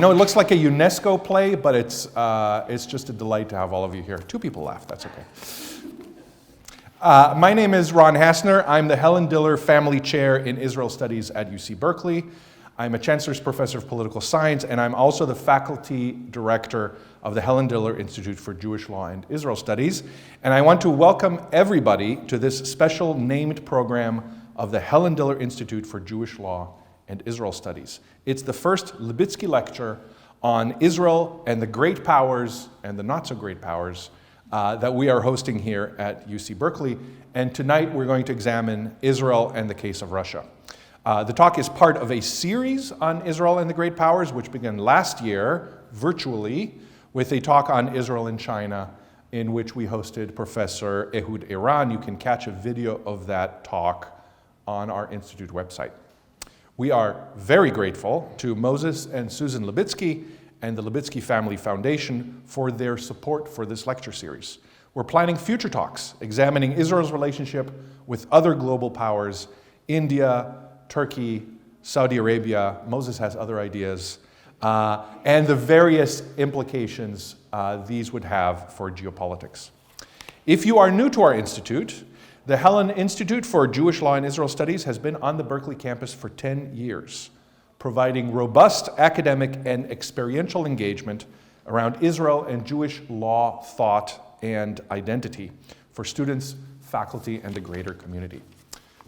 know it looks like a UNESCO play, but it's just a delight to have all of you here. 2 people laughed, that's okay. My name is Ron Hassner. I'm the Helen Diller Family Chair in Israel Studies at UC Berkeley. I'm a Chancellor's Professor of Political Science, and I'm also the Faculty Director of the Helen Diller Institute for Jewish Law and Israel Studies. And I want to welcome everybody to this special named program of the Helen Diller Institute for Jewish Law and Israel Studies. It's the first Libitzky lecture on Israel and the great powers and the not so great powers that we are hosting here at UC Berkeley. And tonight we're going to examine Israel and the case of Russia. The talk is part of a series on Israel and the great powers, which began last year virtually with a talk on Israel and China, in which we hosted Professor Ehud Iran. You can catch a video of that talk on our institute website. We are very grateful to Moses and Susan Libitzky and the Libitzky Family Foundation for their support for this lecture series. We're planning future talks examining Israel's relationship with other global powers, India, Turkey, Saudi Arabia. Moses has other ideas, and the various implications these would have for geopolitics. If you are new to our institute, the Helen Institute for Jewish Law and Israel Studies has been on the Berkeley campus for 10 years, providing robust academic and experiential engagement around Israel and Jewish law, thought, and identity for students, faculty, and the greater community.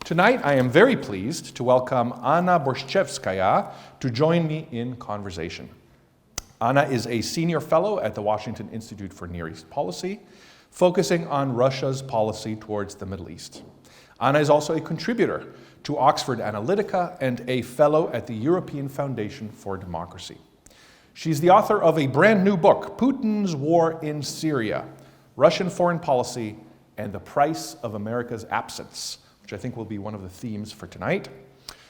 Tonight, I am very pleased to welcome Anna Borshchevskaya to join me in conversation. Anna is a senior fellow at the Washington Institute for Near East Policy, focusing on Russia's policy towards the Middle East. Anna is also a contributor to Oxford Analytica and a fellow at the European Foundation for Democracy. She's the author of a brand new book, Putin's War in Syria, Russian Foreign Policy and the Price of America's Absence, which I think will be one of the themes for tonight.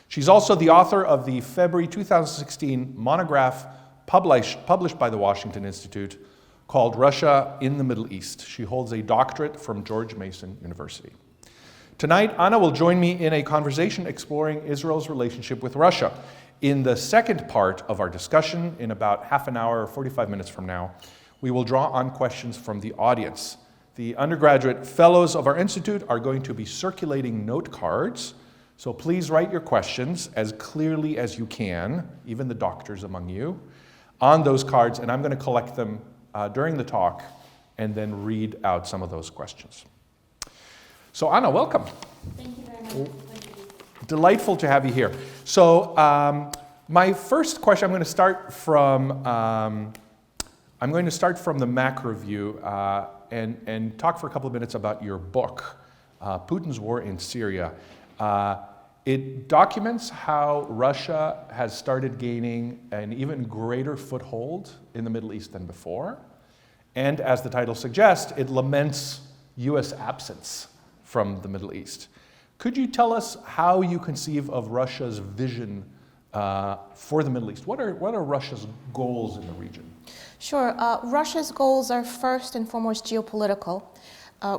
She's also the author of the February 2016 monograph published by the Washington Institute called Russia in the Middle East. She holds a doctorate from George Mason University. Tonight, Anna will join me in a conversation exploring Israel's relationship with Russia. In the second part of our discussion, in about half an hour or 45 minutes from now, we will draw on questions from the audience. The undergraduate fellows of our institute are going to be circulating note cards, so please write your questions as clearly as you can, even the doctors among you, on those cards, and I'm going to collect them during the talk and then read out some of those questions. So Anna, welcome. Thank you very much. Delightful to have you here. So my first question, I'm going to start from the macro view and talk for a couple of minutes about your book, Putin's War in Syria. It documents how Russia has started gaining an even greater foothold in the Middle East than before. And as the title suggests, it laments US absence from the Middle East. Could you tell us how you conceive of Russia's vision for the Middle East? What are Russia's goals in the region? Sure. Russia's goals are first and foremost geopolitical.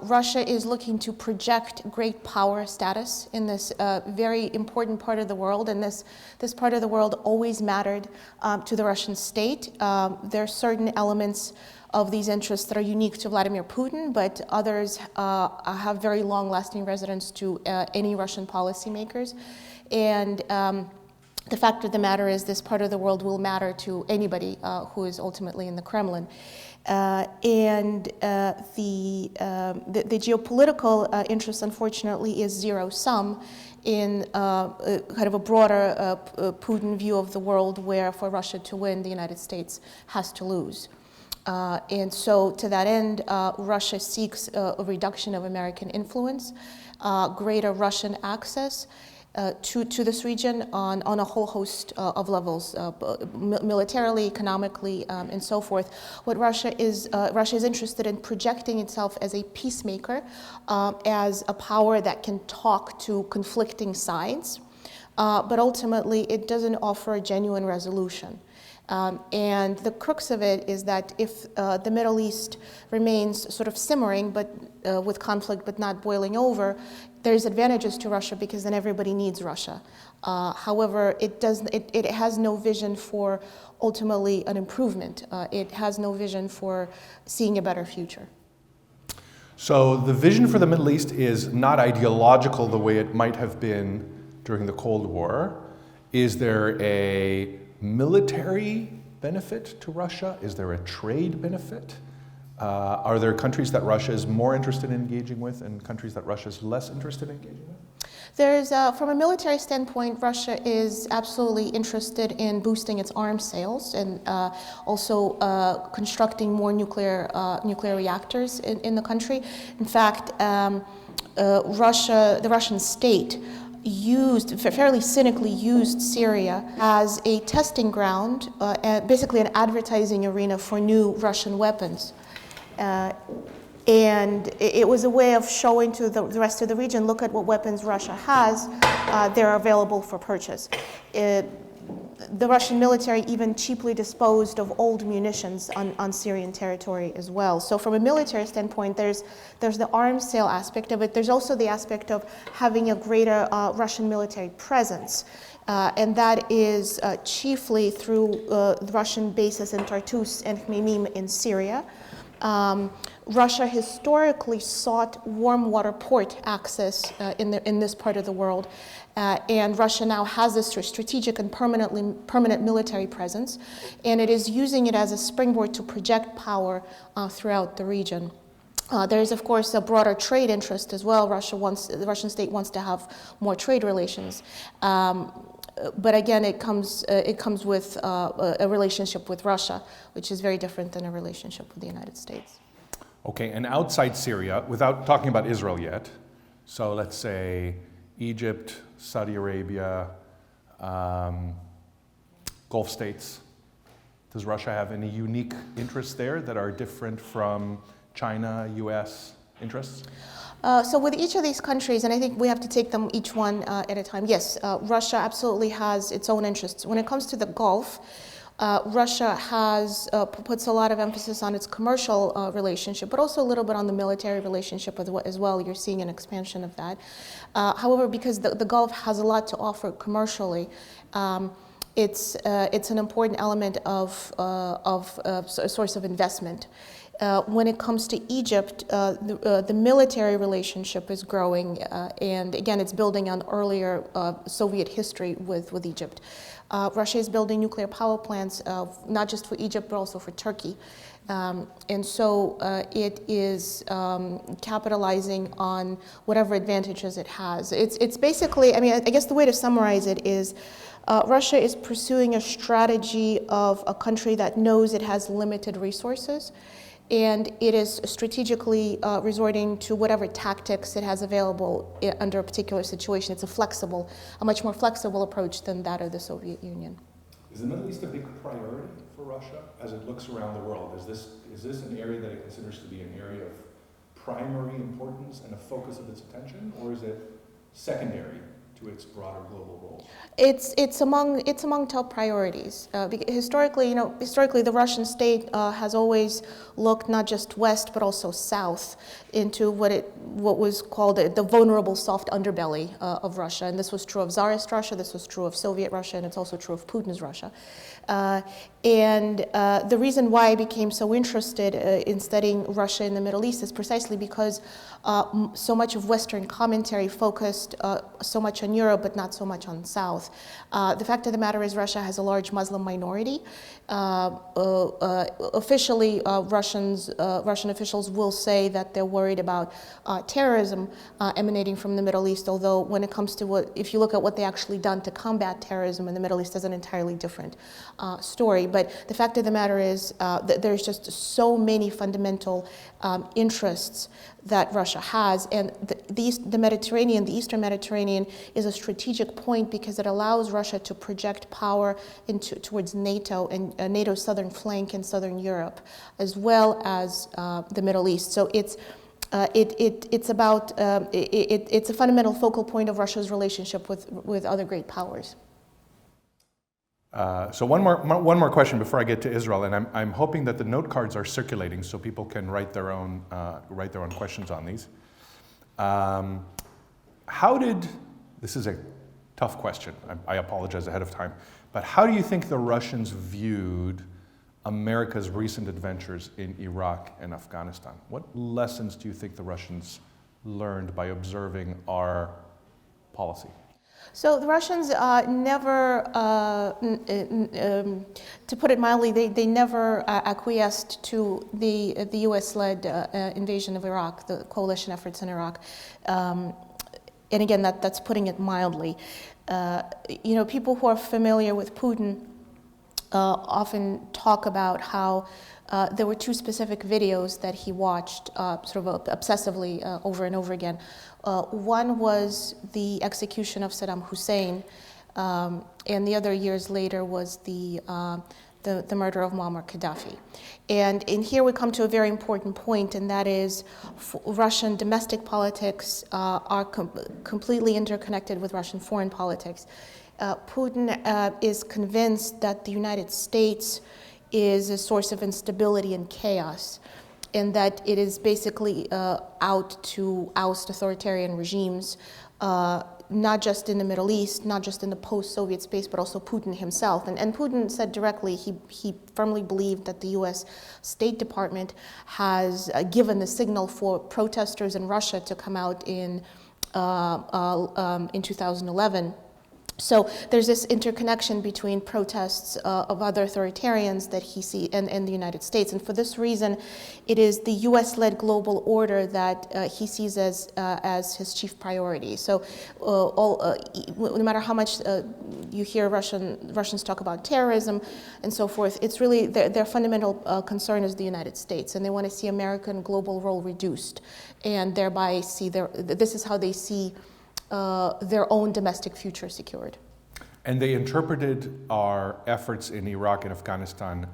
Russia is looking to project great power status in this very important part of the world, and this part of the world always mattered to the Russian state. There are certain elements of these interests that are unique to Vladimir Putin, but others have very long-lasting resonance to any Russian policymakers. And the fact of the matter is this part of the world will matter to anybody who is ultimately in the Kremlin. The geopolitical interest, unfortunately, is zero-sum in kind of a broader Putin view of the world, where for Russia to win, the United States has to lose. And so to that end, Russia seeks a reduction of American influence, greater Russian access to this region on a whole host of levels, militarily, economically, and so forth. What Russia is interested in projecting itself as a peacemaker, as a power that can talk to conflicting sides, but ultimately it doesn't offer a genuine resolution. And the crux of it is that if the Middle East remains sort of simmering, but with conflict but not boiling over, there's advantages to Russia because then everybody needs Russia. However, it has no vision for ultimately an improvement. It has no vision for seeing a better future. So the vision for the Middle East is not ideological the way it might have been during the Cold War. Is there a military benefit to Russia? Is there a trade benefit? Are there countries that Russia is more interested in engaging with and countries that Russia is less interested in engaging with? There's, from a military standpoint, Russia is absolutely interested in boosting its arms sales and also constructing more nuclear reactors in the country. In fact, the Russian state fairly cynically used Syria as a testing ground, basically an advertising arena for new Russian weapons. And it was a way of showing to the rest of the region, look at what weapons Russia has, they're available for purchase. The Russian military even cheaply disposed of old munitions on Syrian territory as well. So from a military standpoint, there's the arms sale aspect of it. There's also the aspect of having a greater Russian military presence. And that is chiefly through the Russian bases in Tartus and Khmeimim in Syria. Russia historically sought warm water port access in this part of the world, and Russia now has this strategic and permanent military presence, and it is using it as a springboard to project power throughout the region. There is, of course, a broader trade interest as well. The Russian state wants to have more trade relations. But again, it comes with a relationship with Russia, which is very different than a relationship with the United States. Okay, and outside Syria, without talking about Israel yet, so let's say Egypt, Saudi Arabia, Gulf states, does Russia have any unique interests there that are different from China, US interests? So with each of these countries, and I think we have to take them each one at a time, yes, Russia absolutely has its own interests. When it comes to the Gulf, Russia puts a lot of emphasis on its commercial relationship, but also a little bit on the military relationship as well. You're seeing an expansion of that. However, because the Gulf has a lot to offer commercially, it's an important element of a source of investment. When it comes to Egypt, the military relationship is growing, and again, it's building on earlier Soviet history with Egypt. Russia is building nuclear power plants, not just for Egypt, but also for Turkey. And so it is capitalizing on whatever advantages it has. It's basically, I mean, I guess the way to summarize it is Russia is pursuing a strategy of a country that knows it has limited resources, and it is strategically resorting to whatever tactics it has available under a particular situation. It's a much more flexible approach than that of the Soviet Union. Is the Middle East a big priority for Russia as it looks around the world? Is this an area that it considers to be an area of primary importance and a focus of its attention, or is it secondary to its broader global role? It's among top priorities. Historically, the Russian state has always looked not just west but also south into what was called the vulnerable soft underbelly of Russia, and this was true of Tsarist Russia, this was true of Soviet Russia, and it's also true of Putin's Russia. And the reason why I became so interested in studying Russia in the Middle East is precisely because so much of Western commentary focused so much on Europe, but not so much on South. The fact of the matter is Russia has a large Muslim minority. Officially, Russian officials will say that they're worried about terrorism emanating from the Middle East, although when it comes to if you look at what they actually done to combat terrorism in the Middle East, is an entirely different story. But the fact of the matter is that there's just so many fundamental interests that Russia has, and the Mediterranean, the Eastern Mediterranean, is a strategic point because it allows Russia to project power towards NATO and NATO's southern flank in southern Europe, as well as the Middle East. So it's a fundamental focal point of Russia's relationship with other great powers. So one more question before I get to Israel, and I'm hoping that the note cards are circulating so people can write their own questions on these. This is a tough question, I apologize ahead of time, but how do you think the Russians viewed America's recent adventures in Iraq and Afghanistan? What lessons do you think the Russians learned by observing our policy? So the Russians never, to put it mildly, they never acquiesced to the U.S.-led invasion of Iraq, the coalition efforts in Iraq. And again, that's putting it mildly. People who are familiar with Putin often talk about how there were two specific videos that he watched sort of obsessively over and over again. One was the execution of Saddam Hussein, and the other years later was the murder of Muammar Gaddafi. And in here we come to a very important point, and that is Russian domestic politics are completely interconnected with Russian foreign politics. Putin is convinced that the United States is a source of instability and chaos, and that it is basically out to oust authoritarian regimes, not just in the Middle East, not just in the post-Soviet space, but also Putin himself. And Putin said directly he firmly believed that the U.S. State Department has given the signal for protesters in Russia to come out in 2011. So there's this interconnection between protests of other authoritarians that he sees and the United States. And for this reason, it is the US-led global order that he sees as his chief priority. So no matter how much you hear Russians talk about terrorism and so forth, it's really their fundamental concern is the United States. And they want to see American global role reduced, and thereby this is how they see their own domestic future secured. And they interpreted our efforts in Iraq and Afghanistan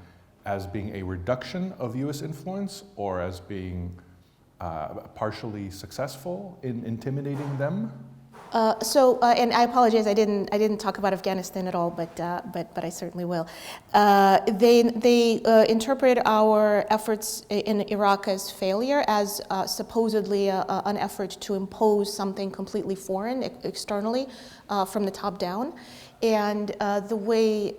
as being a reduction of U.S. influence, or as being partially successsul in intimidating them? And I apologize, I didn't talk about Afghanistan at all, but I certainly will. They interpret our efforts in Iraq as failure, as supposedly an effort to impose something completely foreign externally from the top down. And the way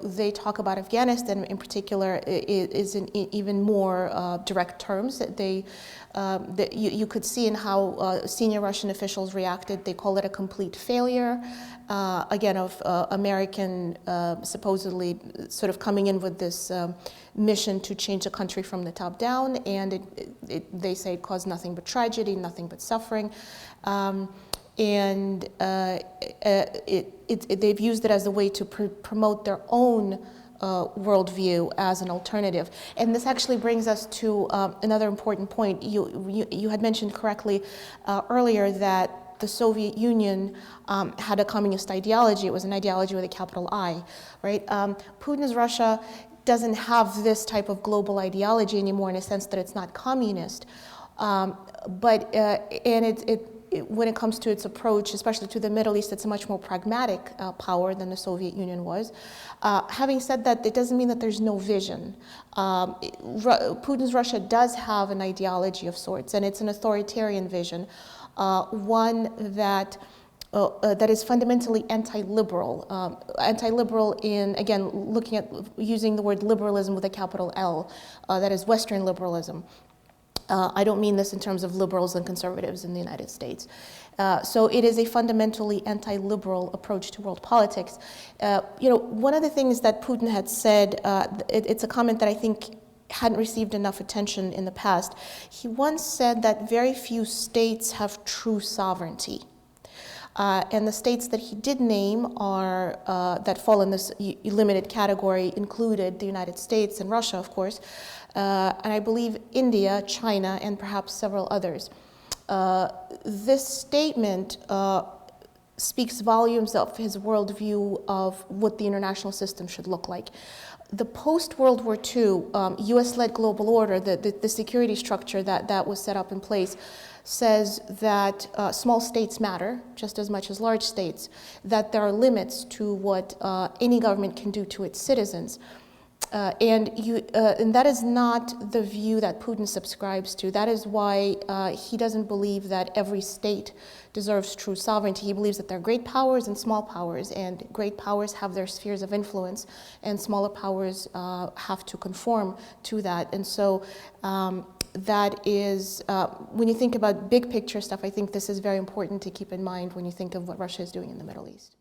they talk about Afghanistan in particular is in even more direct terms. You could see in how senior Russian officials reacted. They call it a complete failure, again, of American supposedly sort of coming in with this mission to change the country from the top down, and they say it caused nothing but tragedy, nothing but suffering. And they've used it as a way to promote their own worldview as an alternative. And this actually brings us to another important point. You had mentioned correctly earlier that the Soviet Union had a communist ideology. It was an ideology with a capital I, right? Putin's Russia doesn't have this type of global ideology anymore, in a sense that it's not communist. When it comes to its approach, especially to the Middle East, it's a much more pragmatic power than the Soviet Union was. Having said that, it doesn't mean that there's no vision. Putin's Russia does have an ideology of sorts, and it's an authoritarian vision, one that is fundamentally anti-liberal. Anti-liberal in, again, looking at using the word liberalism with a capital L, that is Western liberalism. I don't mean this in terms of liberals and conservatives in the United States. So it is a fundamentally anti-liberal approach to world politics. One of the things that Putin had said, it's a comment that I think hadn't received enough attention in the past. He once said that very few states have true sovereignty. And the states that he did name are that fall in this limited category included the United States and Russia, of course, and I believe India, China, and perhaps several others. This statement speaks volumes of his worldview of what the international system should look like. The post-World War II U.S.-led global order, the security structure that was set up in place, says that small states matter just as much as large states, that there are limits to what any government can do to its citizens. And that is not the view that Putin subscribes to. That is why he doesn't believe that every state deserves true sovereignty. He believes that there are great powers and small powers, and great powers have their spheres of influence, and smaller powers have to conform to that. And so that is, when you think about big picture stuff, I think this is very important to keep in mind when you think of what Russia is doing in the Middle East.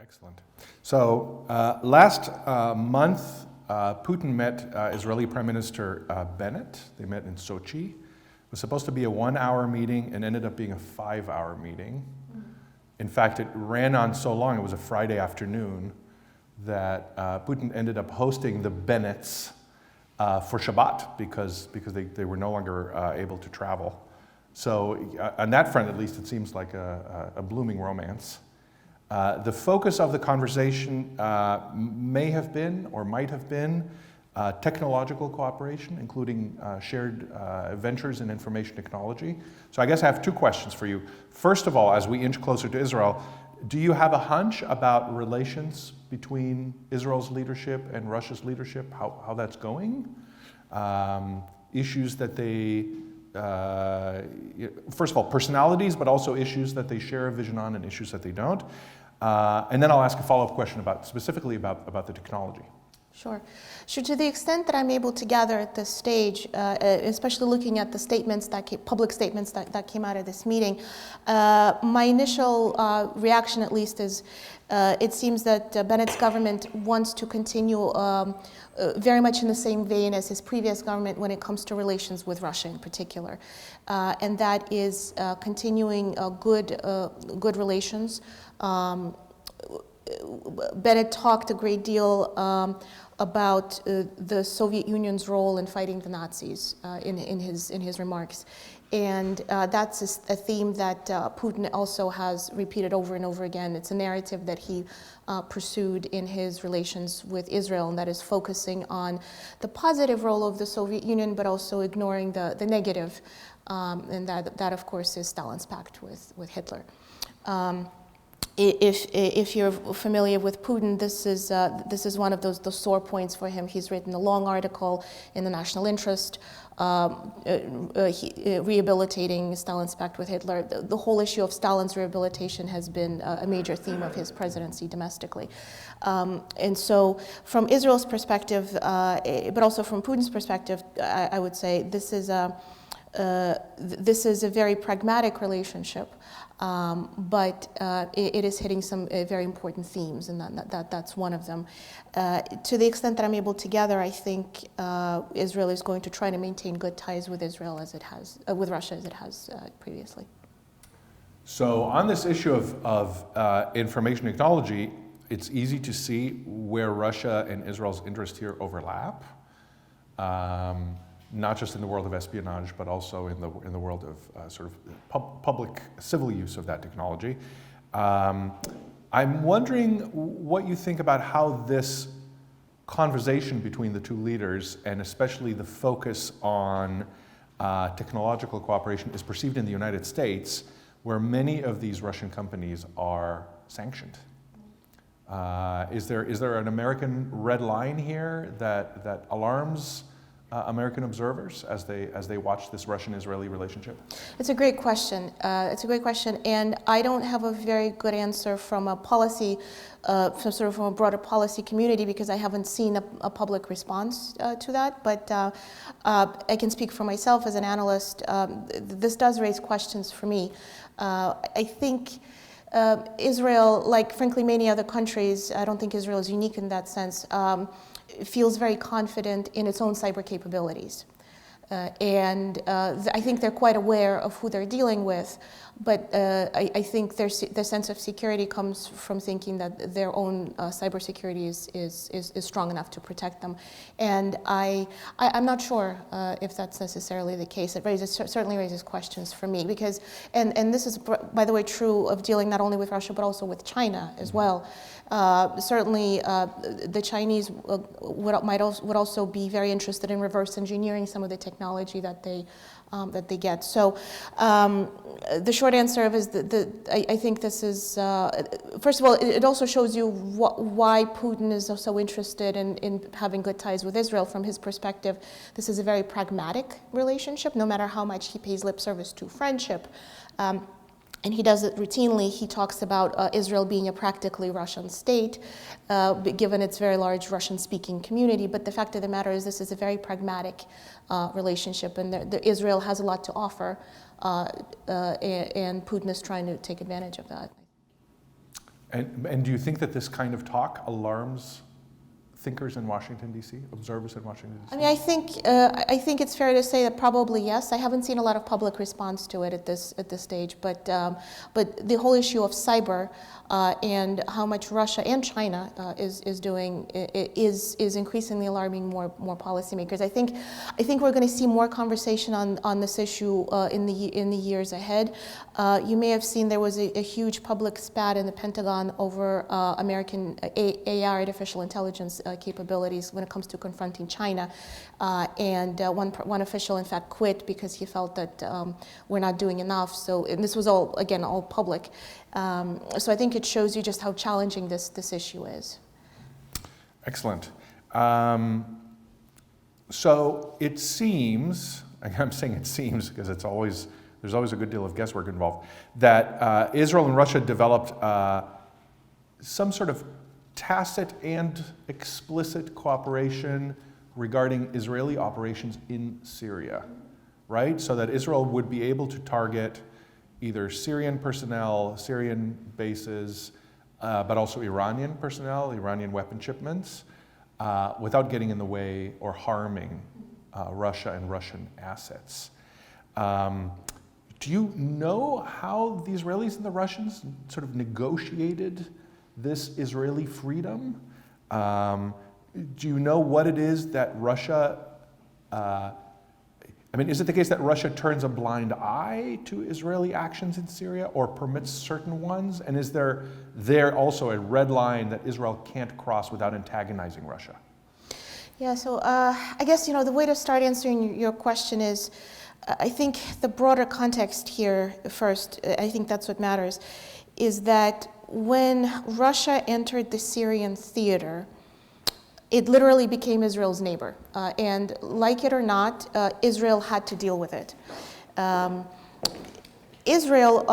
Excellent. So last month, Putin met Israeli Prime Minister Bennett. They met in Sochi. It was supposed to be a 1-hour meeting and ended up being a 5-hour meeting. In fact, it ran on so long, it was a Friday afternoon, that Putin ended up hosting the Bennetts for Shabbat because they were no longer able to travel. So on that front, at least, it seems like a blooming romance. The focus of the conversation may have been or might have been technological cooperation, including shared ventures in information technology. So I guess I have 2 questions for you. First of all, as we inch closer to Israel, do you have a hunch about relations between Israel's leadership and Russia's leadership, how that's going? Issues that they, first of all, personalities, but also issues that they share a vision on and issues that they don't. And then I'll ask a follow-up question specifically about the technology. Sure. To the extent that I'm able to gather at this stage, especially looking at the statements public statements that came out of this meeting, my initial reaction, at least, is it seems that Bennett's government wants to continue very much in the same vein as his previous government when it comes to relations with Russia in particular, and that is continuing good relations. Bennett talked a great deal about the Soviet Union's role in fighting the Nazis in his remarks, and that's a theme that Putin also has repeated over and over again. It's a narrative that he pursued in his relations with Israel, and that is focusing on the positive role of the Soviet Union, but also ignoring the negative, and that of course is Stalin's pact with Hitler. If you're familiar with Putin, this is one of those sore points for him. He's written a long article in the National Interest rehabilitating Stalin's pact with Hitler. The whole issue of Stalin's rehabilitation has been a major theme of his presidency domestically. And so from Israel's perspective, but also from Putin's perspective, I would say this is a very pragmatic relationship. But it is hitting some very important themes, and that's one of them. To the extent that I'm able to gather, I think Israel is going to try to maintain good ties with Israel as it has, with Russia as it has previously. So on this issue of information technology, it's easy to see where Russia and Israel's interests here overlap. Not just in the world of espionage, but also in the world of sort of public civil use of that technology. I'm wondering what you think about how this conversation between the 2 leaders, and especially the focus on technological cooperation, is perceived in the United States, where many of these Russian companies are sanctioned. Is there an American red line here that alarms American observers as they watch this Russian-Israeli relationship? It's a great question. And I don't have a very good answer from a policy, from a broader policy community, because I haven't seen a public response to that. But I can speak for myself as an analyst. This does raise questions for me. I think Israel, like frankly many other countries, I don't think Israel is unique in that sense, feels very confident in its own cyber capabilities. I think they're quite aware of who they're dealing with, but I think their sense of security comes from thinking that their own cybersecurity is strong enough to protect them. And I'm not sure if that's necessarily the case. It certainly raises questions for me, because, and this is, by the way, true of dealing not only with Russia, but also with China as well. Certainly, the Chinese would also be very interested in reverse engineering some of the technology that they get. So the short answer is I think this is, first of all, it also shows you why Putin is so interested in having good ties with Israel. From his perspective, this is a very pragmatic relationship, no matter how much he pays lip service to friendship. And he does it routinely. He talks about Israel being a practically Russian state, given its very large Russian-speaking community. But the fact of the matter is this is a very pragmatic relationship, and Israel has a lot to offer, and Putin is trying to take advantage of that. And do you think that this kind of talk alarms thinkers in Washington, D.C., observers in Washington, D.C.? I mean, I think it's fair to say that probably yes. I haven't seen a lot of public response to it at this stage, but the whole issue of cyber and how much Russia and China is doing is increasingly alarming more policymakers. I think we're going to see more conversation on this issue in the years ahead. You may have seen there was a huge public spat in the Pentagon over American AI, artificial intelligence capabilities when it comes to confronting China, and one official in fact quit because he felt that we're not doing enough. So, and this was all public. So I think it shows you just how challenging this issue is. Excellent. So it seems, I'm saying it seems because there's always a good deal of guesswork involved, that Israel and Russia developed some sort of tacit and explicit cooperation regarding Israeli operations in Syria, right? So that Israel would be able to target either Syrian personnel, Syrian bases, but also Iranian personnel, Iranian weapon shipments, without getting in the way or harming Russia and Russian assets. Do you know how the Israelis and the Russians sort of negotiated this Israeli freedom? Do you know what it is that Russia, is it the case that Russia turns a blind eye to Israeli actions in Syria or permits certain ones? And is there also a red line that Israel can't cross without antagonizing Russia? Yeah, so I guess, the way to start answering your question is, I think the broader context here first, I think that's what matters, is that when Russia entered the Syrian theater, it literally became Israel's neighbor. And like it or not, Israel had to deal with it. Israel,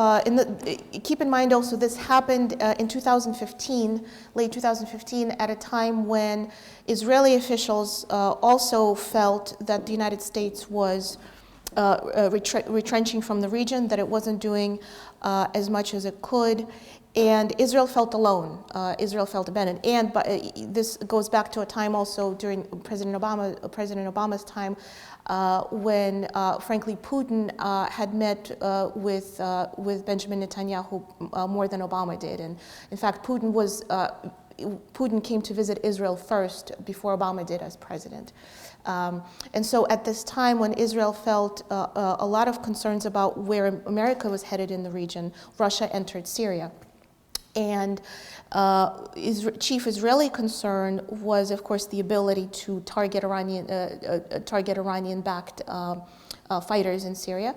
keep in mind also this happened in 2015, late 2015, at a time when Israeli officials also felt that the United States was retrenching from the region, that it wasn't doing as much as it could. And Israel felt alone. Israel felt abandoned. And this goes back to a time also during President Obama's time when, frankly, Putin had met with Benjamin Netanyahu more than Obama did. And in fact, Putin came to visit Israel first before Obama did as president. And so at this time when Israel felt a lot of concerns about where America was headed in the region, Russia entered Syria. And chief Israeli concern was, of course, the ability to target Iranian-backed fighters in Syria.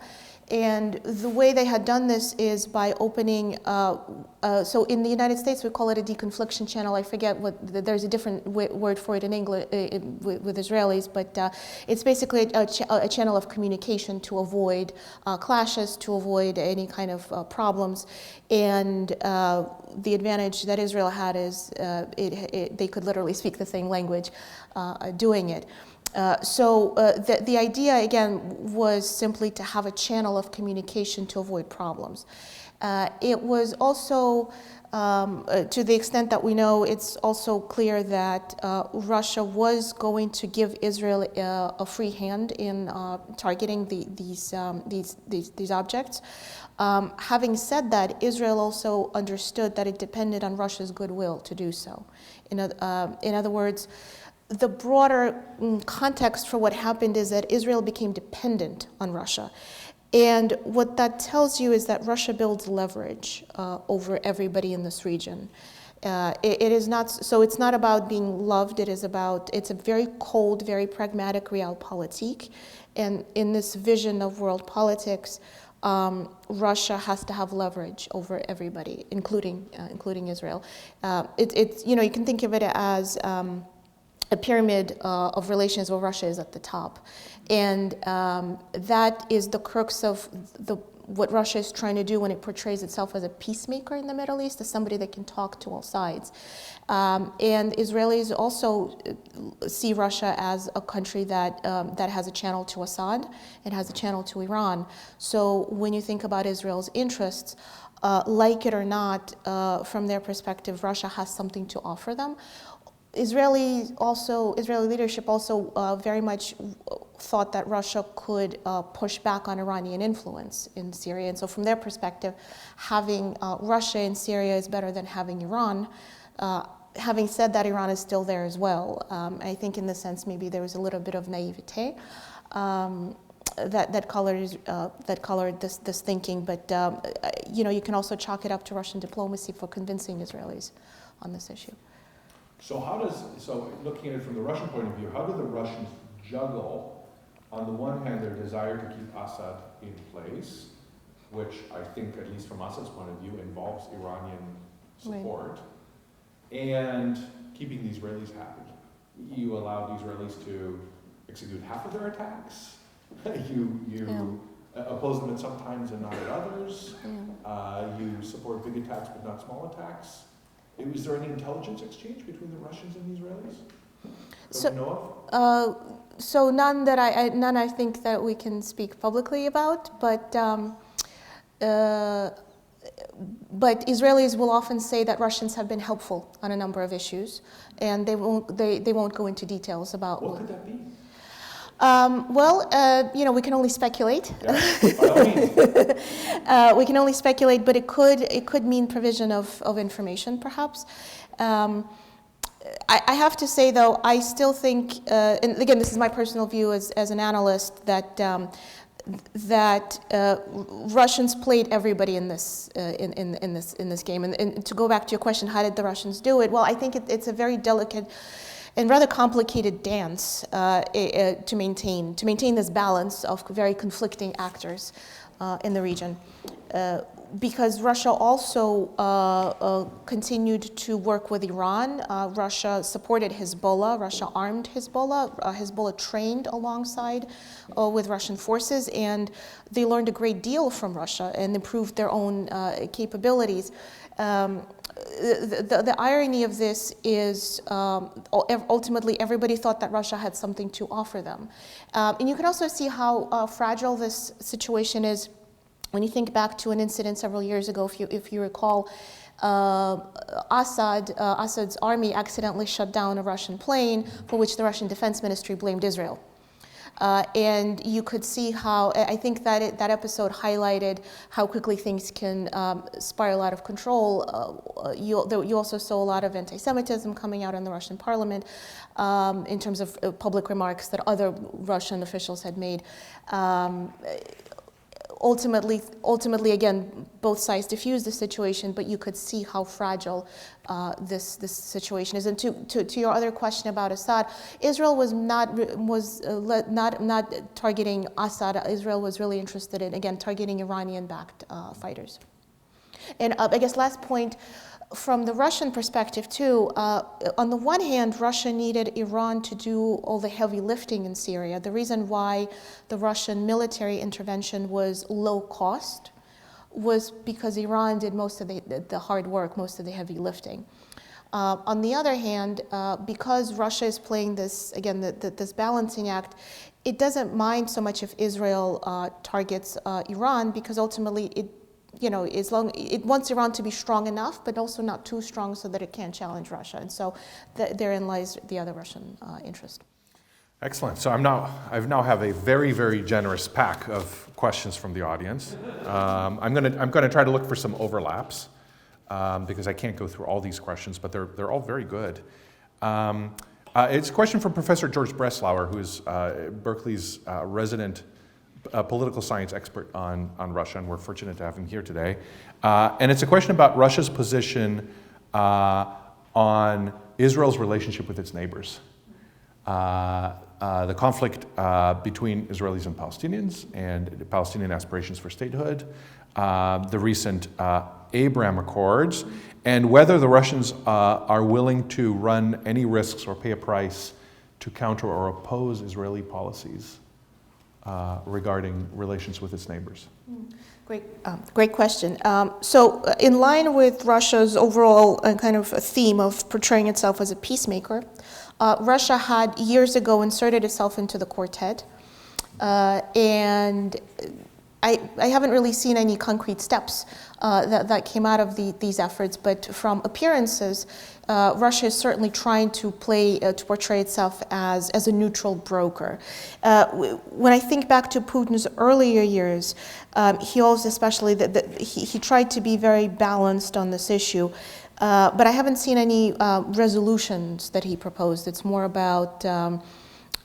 And the way they had done this is by opening, so in the United States we call it a deconfliction channel. I forget there's a different word for it in English with Israelis, but it's basically a channel of communication to avoid clashes, to avoid any kind of problems. And the advantage that Israel had is they could literally speak the same language doing it. So the idea, again, was simply to have a channel of communication to avoid problems. It was also To the extent that we know, it's also clear that Russia was going to give Israel a free hand in targeting these objects. Having said that, Israel also understood that it depended on Russia's goodwill to do so. In other words, the broader context for what happened is that Israel became dependent on Russia. And what that tells you is that Russia builds leverage over everybody in this region. It is not, so it's not about being loved, it's a very cold, very pragmatic realpolitik. And in this vision of world politics, Russia has to have leverage over everybody, including Israel. You can think of it as a pyramid of relations where Russia is at the top. And that is the crux of what Russia is trying to do when it portrays itself as a peacemaker in the Middle East, as somebody that can talk to all sides. And Israelis also see Russia as a country that has a channel to Assad and has a channel to Iran. So when you think about Israel's interests, like it or not, from their perspective, Russia has something to offer them. Israeli leadership also very much thought that Russia could push back on Iranian influence in Syria. And so from their perspective, having Russia in Syria is better than having Iran. Having said that, Iran is still there as well. I think in this sense, maybe there was a little bit of naivete that colored this thinking. But you can also chalk it up to Russian diplomacy for convincing Israelis on this issue. So looking at it from the Russian point of view, how do the Russians juggle, on the one hand, their desire to keep Assad in place, which I think, at least from Assad's point of view, involves Iranian support, right, and keeping the Israelis happy? You allow the Israelis to execute half of their attacks. You oppose them at some times and not at others. You support big attacks but not small attacks. Is there any intelligence exchange between the Russians and the Israelis that we know of? So none I think that we can speak publicly about, but Israelis will often say that Russians have been helpful on a number of issues, and they won't go into details about what could that be. We can only speculate. Yeah, by all means. We can only speculate, but it could mean provision of information, perhaps. I have to say, though, I still think, and again, this is my personal view as an analyst, that Russians played everybody in this game. And to go back to your question, how did the Russians do it? Well, I think it's a very delicate and rather complicated dance to maintain this balance of very conflicting actors in the region. Because Russia also continued to work with Iran. Russia supported Hezbollah. Russia armed Hezbollah. Hezbollah trained alongside with Russian forces, and they learned a great deal from Russia and improved their own capabilities. The irony of this is ultimately everybody thought that Russia had something to offer them. And you can also see how fragile this situation is when you think back to an incident several years ago. If you recall, Assad's army accidentally shut down a Russian plane for which the Russian Defense Ministry blamed Israel. And you could see how, I think that episode highlighted how quickly things can spiral out of control. You also saw a lot of anti-Semitism coming out in the Russian parliament in terms of public remarks that other Russian officials had made. Ultimately, again, both sides diffused the situation, but you could see how fragile this situation is. And to your other question about Assad, Israel was not targeting Assad. Israel was really interested in, again, targeting Iranian-backed fighters. And I guess last point, from the Russian perspective too, on the one hand, Russia needed Iran to do all the heavy lifting in Syria. The reason why the Russian military intervention was low cost was because Iran did most of the hard work, most of the heavy lifting. On the other hand, because Russia is playing this, again, this balancing act, it doesn't mind so much if Israel targets Iran, because ultimately as long it wants Iran to be strong enough, but also not too strong so that it can't challenge Russia. And so therein lies the other Russian interest. Excellent. So I now have a very, very generous pack of questions from the audience. I'm gonna try to look for some overlaps because I can't go through all these questions, but they're all very good. It's a question from Professor George Breslauer, who is Berkeley's resident political science expert on Russia, and we're fortunate to have him here today. And it's a question about Russia's position on Israel's relationship with its neighbors. The conflict between Israelis and Palestinians, and the Palestinian aspirations for statehood, the recent Abraham Accords, and whether the Russians are willing to run any risks or pay a price to counter or oppose Israeli policies regarding relations with its neighbors. Great question. So in line with Russia's overall kind of a theme of portraying itself as a peacemaker, Russia had years ago inserted itself into the quartet, and I haven't really seen any concrete steps that came out of these efforts, but from appearances, Russia is certainly trying to portray itself as a neutral broker. When I think back to Putin's earlier years, he always, especially, he tried to be very balanced on this issue. But I haven't seen any resolutions that he proposed. It's more about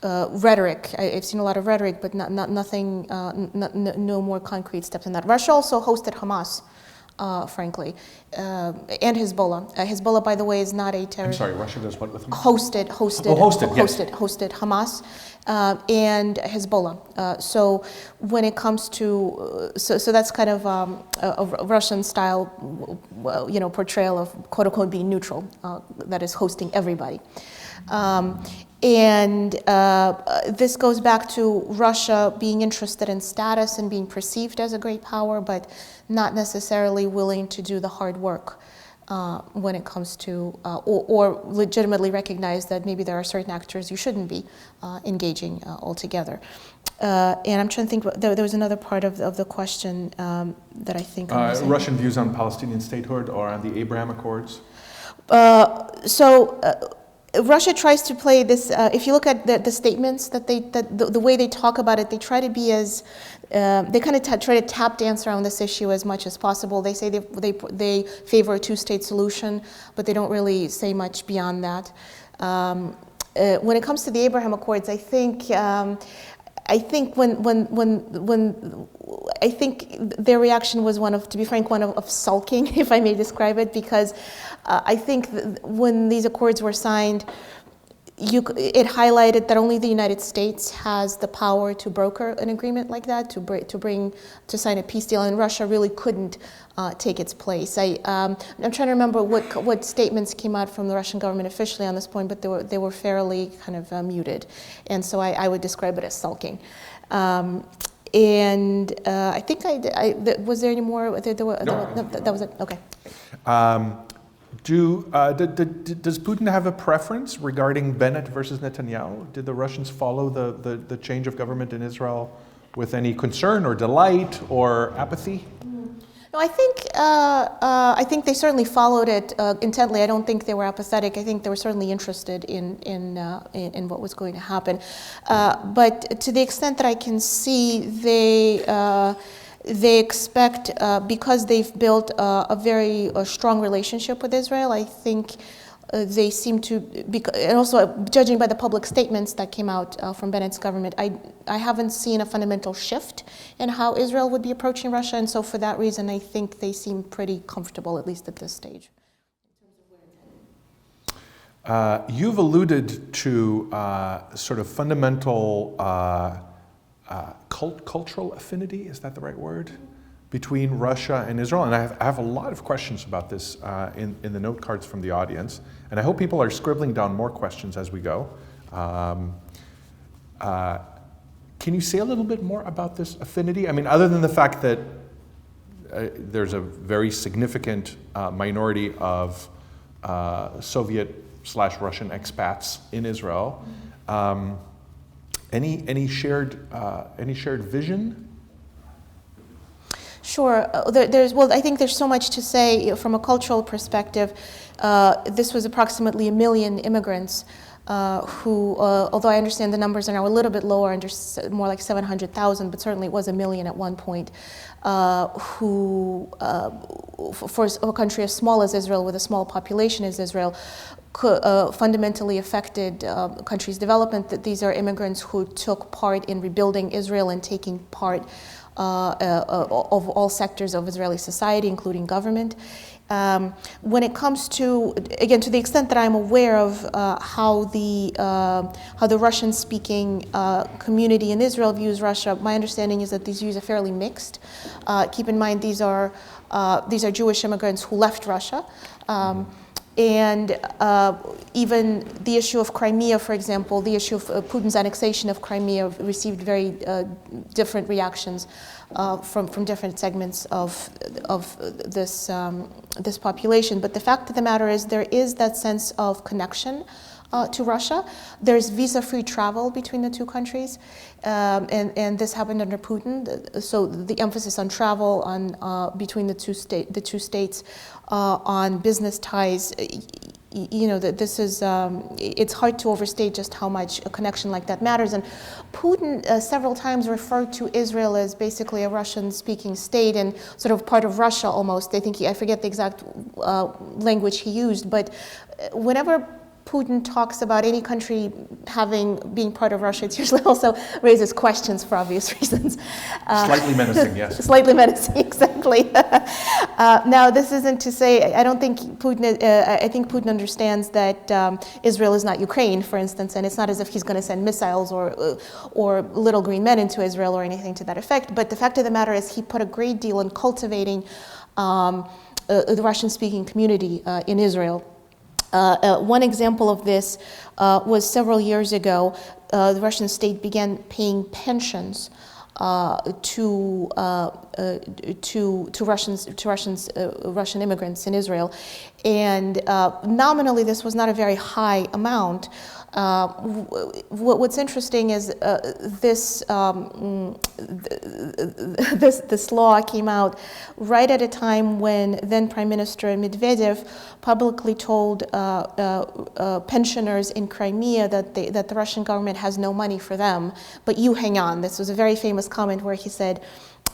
rhetoric. I've seen a lot of rhetoric, but nothing, no more concrete steps in that. Russia also hosted Hamas, frankly, and Hezbollah. Hezbollah, by the way, is not a terrorist. I'm sorry, Russia does what with Hamas? Hosted Hamas and Hezbollah. So when it comes to, so that's kind of a Russian style, portrayal of quote unquote being neutral, that is hosting everybody. And this goes back to Russia being interested in status and being perceived as a great power, but not necessarily willing to do the hard work when it comes to, or legitimately recognize that maybe there are certain actors you shouldn't be engaging altogether. And I'm trying to think, there was another part of the question that I think Russian views on Palestinian statehood or on the Abraham Accords? Russia tries to play this. If you look at the statements the way they talk about it, they try to be as they kind of try to tap dance around this issue as much as possible. They say they favor a two-state solution, but they don't really say much beyond that. When it comes to the Abraham Accords, I think their reaction was to be frank, one of sulking, if I may describe it, because I think when these accords were signed, it highlighted that only the United States has the power to broker an agreement like that, to sign a peace deal, and Russia really couldn't take its place. I'm trying to remember what statements came out from the Russian government officially on this point, but they were fairly kind of muted, and so I would describe it as sulking. And I think was there any more? No. That was it. Okay. Does Putin have a preference regarding Bennett versus Netanyahu? Did the Russians follow the change of government in Israel with any concern or delight or apathy? No, I think they certainly followed it intently. I don't think they were apathetic. I think they were certainly interested in what was going to happen. But to the extent that I can see, they expect, because they've built a very strong relationship with Israel, I think they seem to be, and also judging by the public statements that came out from Bennett's government, I haven't seen a fundamental shift in how Israel would be approaching Russia, and so for that reason, I think they seem pretty comfortable, at least at this stage. You've alluded to sort of fundamental cultural affinity, is that the right word, between Russia and Israel? And I have a lot of questions about this in the note cards from the audience, and I hope people are scribbling down more questions as we go. Can you say a little bit more about this affinity? I mean, other than the fact that there's a very significant minority of Soviet/Russian expats in Israel. Any shared vision? Sure. I think there's so much to say from a cultural perspective. This was approximately 1 million immigrants who, although I understand the numbers are now a little bit lower, more like 700,000, but certainly it was 1 million at one point, who, for a country as small as Israel, with a small population as Israel, fundamentally affected the country's development. That these are immigrants who took part in rebuilding Israel and taking part of all sectors of Israeli society, including government. When it comes to, again, to the extent that I'm aware of how the Russian-speaking community in Israel views Russia, my understanding is that these views are fairly mixed. Keep in mind these are Jewish immigrants who left Russia. And even the issue of Crimea, for example, the issue of Putin's annexation of Crimea received very different reactions from different segments of this population. But the fact of the matter is there is that sense of connection to Russia. There's visa-free travel between the two countries, and this happened under Putin. So the emphasis on travel between the two states, on business ties, that this is, it's hard to overstate just how much a connection like that matters. And Putin several times referred to Israel as basically a Russian-speaking state and sort of part of Russia almost. I forget the exact language he used, but whenever Putin talks about any country being part of Russia, it usually also raises questions for obvious reasons. Slightly menacing, yes. Slightly menacing, exactly. Now, this isn't to say, I think Putin understands that Israel is not Ukraine, for instance, and it's not as if he's going to send missiles or little green men into Israel or anything to that effect. But the fact of the matter is he put a great deal in cultivating the Russian-speaking community in Israel. One example of this was several years ago. The Russian state began paying pensions to Russian immigrants in Israel, and nominally this was not a very high amount. What's interesting is this law came out right at a time when then Prime Minister Medvedev publicly told pensioners in Crimea that the Russian government has no money for them, but you hang on. This was a very famous comment where he said,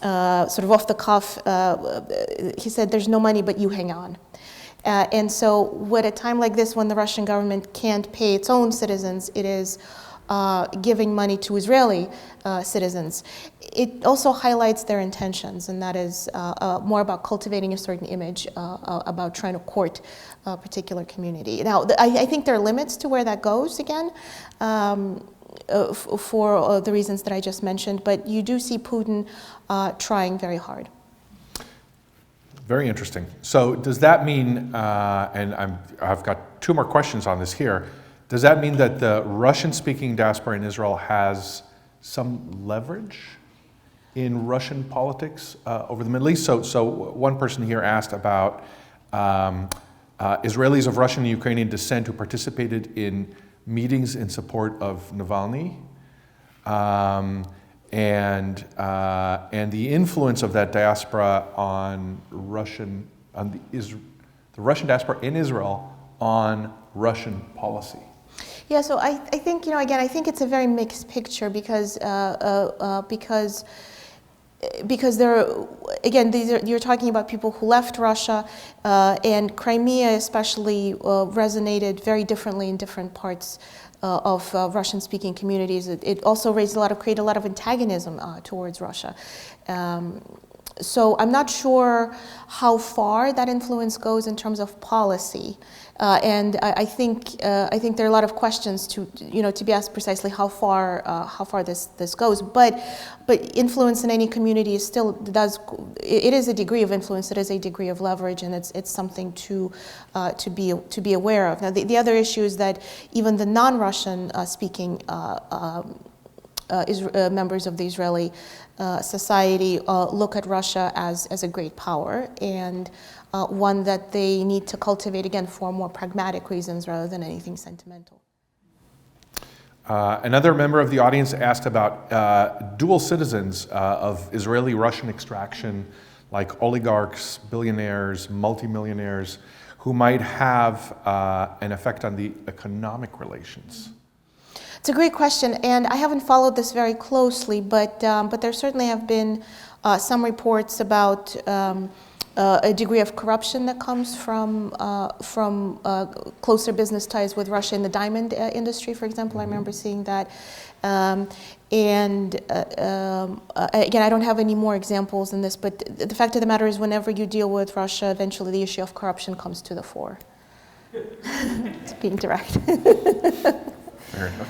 sort of off the cuff, he said, "There's no money, but you hang on." And so at a time like this, when the Russian government can't pay its own citizens, it is giving money to Israeli citizens. It also highlights their intentions, and that is more about cultivating a certain image, about trying to court a particular community. Now, I think there are limits to where that goes again, for the reasons that I just mentioned, but you do see Putin trying very hard. Very interesting. So does that mean, and I've got two more questions on this here, does that mean that the Russian-speaking diaspora in Israel has some leverage in Russian politics over the Middle East? So one person here asked about Israelis of Russian and Ukrainian descent who participated in meetings in support of Navalny, and the influence of that diaspora on the Russian diaspora in Israel on Russian policy. Yeah, so I think, again, I think it's a very mixed picture because there, again, you're talking about people who left Russia, and Crimea especially resonated very differently in different parts of Russian-speaking communities. It also created a lot of antagonism towards Russia. So I'm not sure how far that influence goes in terms of policy, and I think there are a lot of questions to be asked precisely how far this goes. But influence in any community is it is a degree of influence. It is a degree of leverage, and it's something to be aware of. Now the other issue is that even the non-Russian speaking members of the Israeli society look at Russia as a great power, and one that they need to cultivate, again, for more pragmatic reasons rather than anything sentimental. Another member of the audience asked about dual citizens of Israeli-Russian extraction like oligarchs, billionaires, multimillionaires, who might have an effect on the economic relations? It's a great question, and I haven't followed this very closely, but there certainly have been some reports about a degree of corruption that comes from closer business ties with Russia in the diamond industry, for example. I remember seeing that. Again, I don't have any more examples in this, but the fact of the matter is whenever you deal with Russia, eventually the issue of corruption comes to the fore. It's being direct. Fair enough.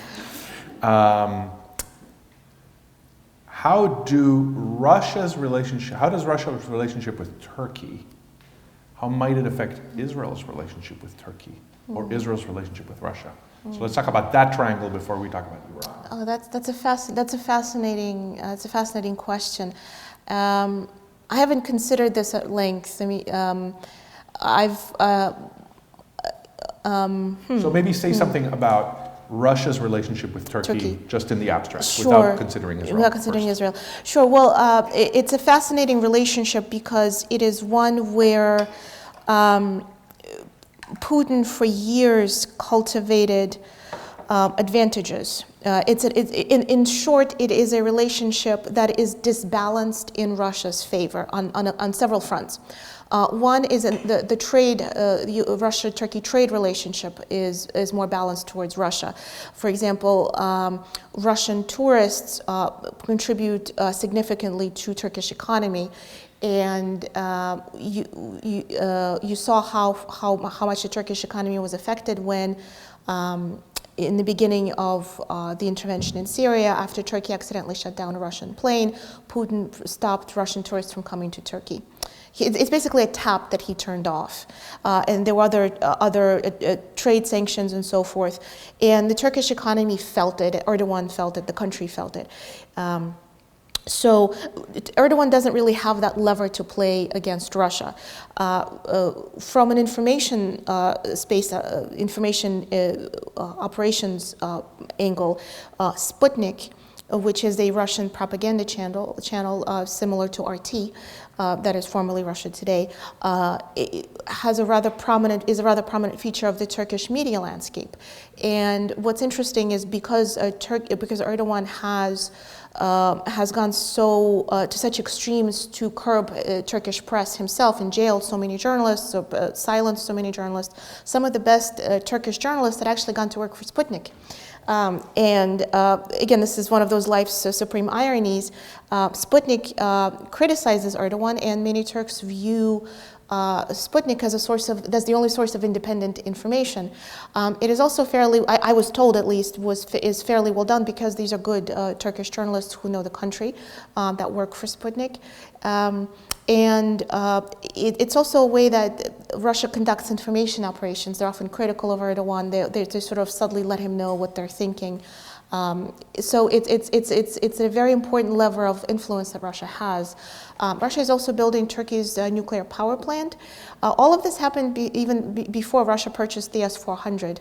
How does Russia's relationship with Turkey, how might it affect Israel's relationship with Turkey, or Israel's relationship with Russia? So let's talk about that triangle before we talk about Iran. Oh, that's a fascinating question. I haven't considered this at length. I mean, So maybe say something about Russia's relationship with Turkey, just in the abstract, sure, without considering Israel. Without considering Israel. Sure. Well, it's a fascinating relationship because it is one where Putin for years cultivated advantages. In short, it is a relationship that is disbalanced in Russia's favor on several fronts. One is the trade, Russia-Turkey trade relationship is more balanced towards Russia. For example, Russian tourists contribute significantly to Turkish economy, and you saw how much the Turkish economy was affected when in the beginning of the intervention in Syria, after Turkey accidentally shut down a Russian plane, Putin stopped Russian tourists from coming to Turkey. It's basically a tap that he turned off, and there were other trade sanctions and so forth. And the Turkish economy felt it. Erdogan felt it. The country felt it. So Erdogan doesn't really have that lever to play against Russia. From an information space, information operations angle, Sputnik, which is a Russian propaganda channel similar to RT, that is formerly Russia Today, is a rather prominent feature of the Turkish media landscape. And what's interesting is because Erdogan has gone to such extremes to curb Turkish press himself and jailed so many journalists, or silenced so many journalists. Some of the best Turkish journalists had actually gone to work for Sputnik. Again, this is one of those life's supreme ironies. Sputnik criticizes Erdogan, and many Turks view Sputnik as that's the only source of independent information. It is also fairly, I was told at least, is fairly well done because these are good Turkish journalists who know the country that work for Sputnik. It's also a way that Russia conducts information operations. They're often critical of Erdogan. They sort of subtly let him know what they're thinking. So it's a very important lever of influence that Russia has. Russia is also building Turkey's nuclear power plant. All of this happened even before Russia purchased the S-400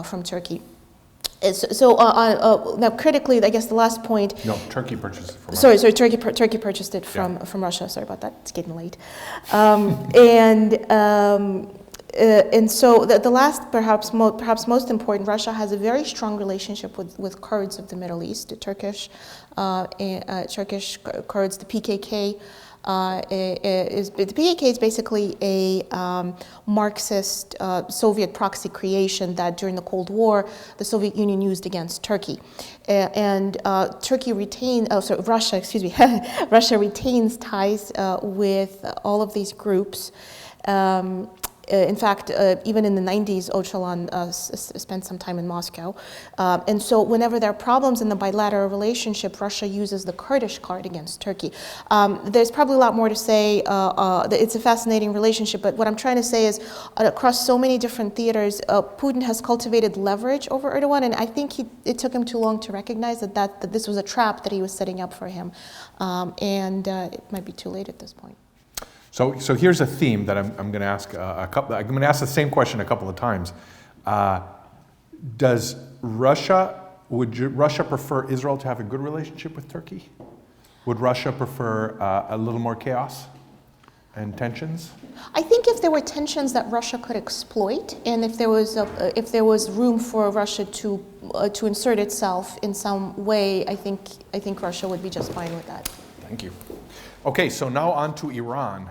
from Turkey. Now, critically, I guess the last point. No, Turkey purchased it from Russia. Sorry, Turkey purchased it from Russia. Sorry about that. It's getting late. And so the last, perhaps most important, Russia has a very strong relationship with Kurds of the Middle East, the Turkish Kurds, the PKK. The PKK is basically a Marxist Soviet proxy creation that during the Cold War the Soviet Union used against Turkey, and Russia retains ties with all of these groups. In fact, even in the 90s, Öcalan spent some time in Moscow. And so whenever there are problems in the bilateral relationship, Russia uses the Kurdish card against Turkey. There's probably a lot more to say. It's a fascinating relationship, but what I'm trying to say is across so many different theaters, Putin has cultivated leverage over Erdogan, and I think it took him too long to recognize that this was a trap that he was setting up for him. It might be too late at this point. So here's a theme that I'm going to ask I'm going to ask the same question a couple of times. Would Russia prefer Israel to have a good relationship with Turkey? Would Russia prefer a little more chaos? and tensions? I think if there were tensions that Russia could exploit, and if there was room for Russia to insert itself in some way, I think Russia would be just fine with that. Thank you. Okay, so now on to Iran.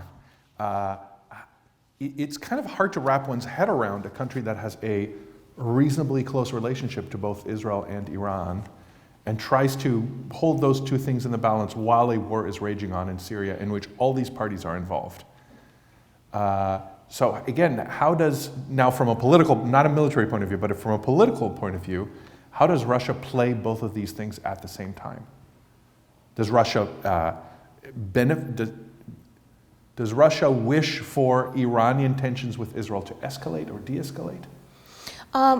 It's kind of hard to wrap one's head around a country that has a reasonably close relationship to both Israel and Iran, and tries to hold those two things in the balance while a war is raging on in Syria, in which all these parties are involved. So again, how does, now from a political, not a military point of view, but from a political point of view, how does Russia play both of these things at the same time? Does Russia does Russia wish for Iranian tensions with Israel to escalate or de-escalate?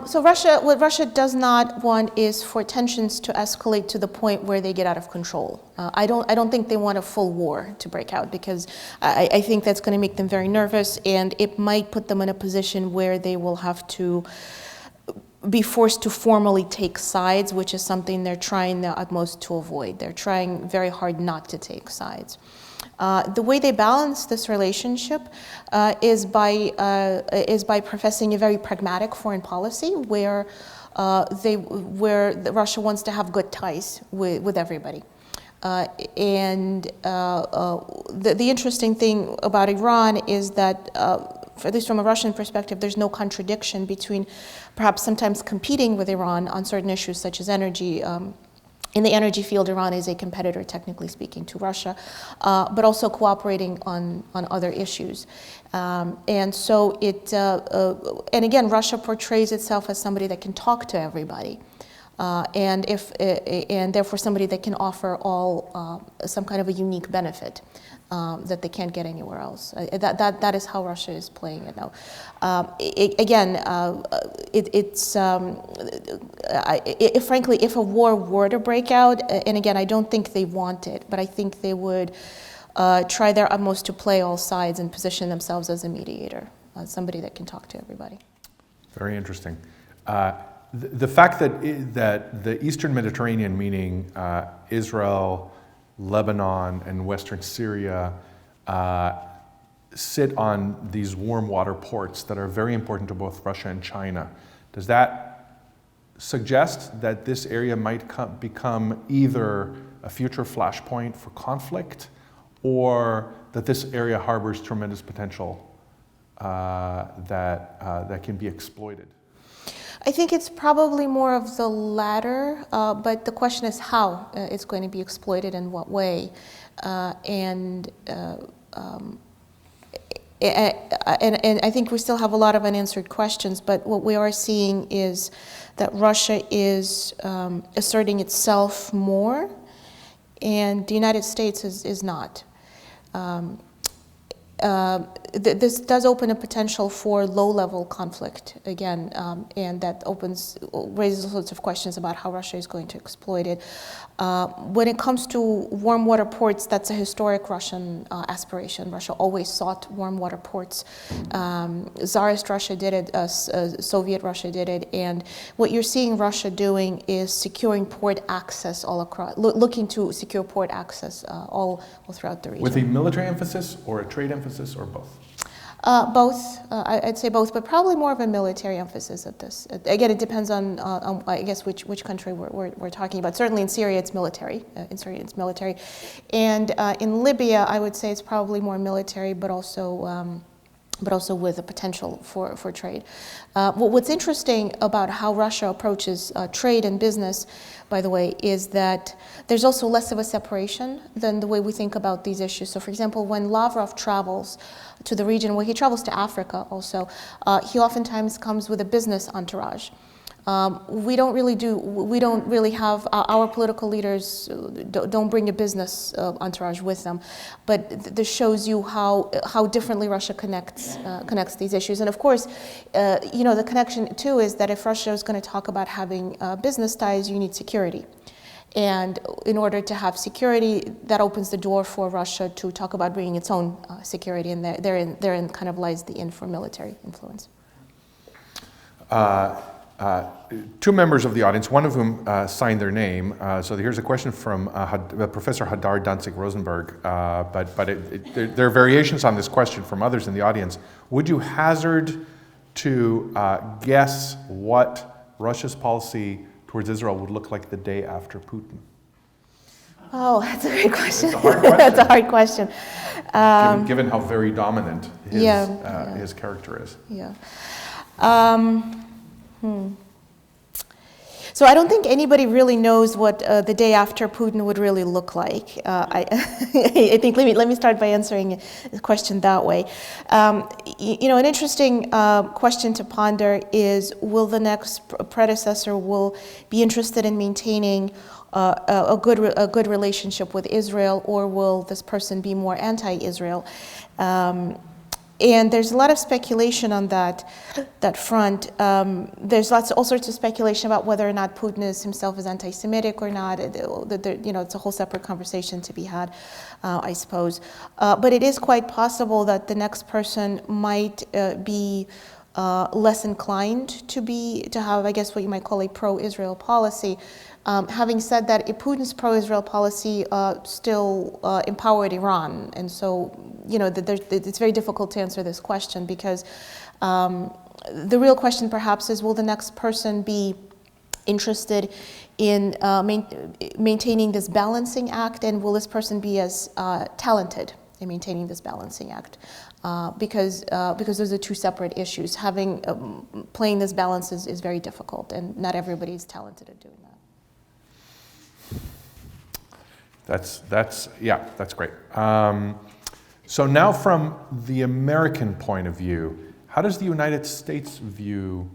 So what Russia does not want is for tensions to escalate to the point where they get out of control. I don't think they want a full war to break out, because I think that's going to make them very nervous, and it might put them in a position where they will have to be forced to formally take sides, which is something they're trying their utmost to avoid. They're trying very hard not to take sides. The way they balance this relationship is by professing a very pragmatic foreign policy, where Russia wants to have good ties with everybody. The interesting thing about Iran is that, at least from a Russian perspective, there's no contradiction between perhaps sometimes competing with Iran on certain issues such as energy. In the energy field, Iran is a competitor, technically speaking, to Russia, but also cooperating on other issues. And so and again, Russia portrays itself as somebody that can talk to everybody, and therefore somebody that can offer all some kind of a unique benefit that they can't get anywhere else. That is how Russia is playing it now. Frankly, if a war were to break out, and again, I don't think they want it, but I think they would try their utmost to play all sides and position themselves as a mediator, somebody that can talk to everybody. Very interesting. The fact that the Eastern Mediterranean, meaning Israel, Lebanon, and Western Syria, sit on these warm water ports that are very important to both Russia and China. Does that suggest that this area might become either a future flashpoint for conflict, or that this area harbors tremendous potential that can be exploited? I think it's probably more of the latter, but the question is how it's going to be exploited, in what way. And I think we still have a lot of unanswered questions, but what we are seeing is that Russia is asserting itself more, and the United States is not. This does open a potential for low-level conflict again, and that raises all sorts of questions about how Russia is going to exploit it. When it comes to warm water ports, that's a historic Russian aspiration. Russia always sought warm water ports. Tsarist Russia did it, Soviet Russia did it, and what you're seeing Russia doing is securing port access all across, looking to secure port access all throughout the region. With a military emphasis or a trade emphasis, or both? Both. I'd say both, but probably more of a military emphasis at this. Again, it depends on I guess, which country we're talking about. Certainly in Syria, it's military. And in Libya, I would say it's probably more military, but also with a potential for trade. What's interesting about how Russia approaches trade and business, by the way, is that there's also less of a separation than the way we think about these issues. So, for example, when Lavrov travels to the region, he travels to Africa also, he oftentimes comes with a business entourage. We don't really have, our political leaders don't bring a business entourage with them, but this shows you how differently Russia connects these issues. And of course, the connection too is that if Russia is going to talk about having business ties, you need security. And in order to have security, that opens the door for Russia to talk about bringing its own security, and therein kind of lies the in for military influence. Two members of the audience, one of whom signed their name. So here's a question from Professor Hadar Danzig-Rosenberg, but there are variations on this question from others in the audience. Would you hazard to guess what Russia's policy towards Israel would look like the day after Putin? Oh, that's a great question. It's a hard question. That's a hard question. Given how very dominant his character is. Yeah. So I don't think anybody really knows what the day after Putin would really look like. I think let me start by answering the question that way. An interesting question to ponder is: will the next predecessor will be interested in maintaining a good relationship with Israel, or will this person be more anti-Israel? And there's a lot of speculation on that front. There's all sorts of speculation about whether or not Putin himself is anti-Semitic or not. It's a whole separate conversation to be had, I suppose. But it is quite possible that the next person might be less inclined to have, I guess, what you might call a pro-Israel policy. Having said that, Putin's pro-Israel policy still empowered Iran, and so it's very difficult to answer this question because the real question perhaps is: will the next person be interested in maintaining this balancing act, and will this person be as talented in maintaining this balancing act? Because those are two separate issues. Playing this balance is very difficult, and not everybody is talented at doing that. That's great. So now from the American point of view, how does the United States view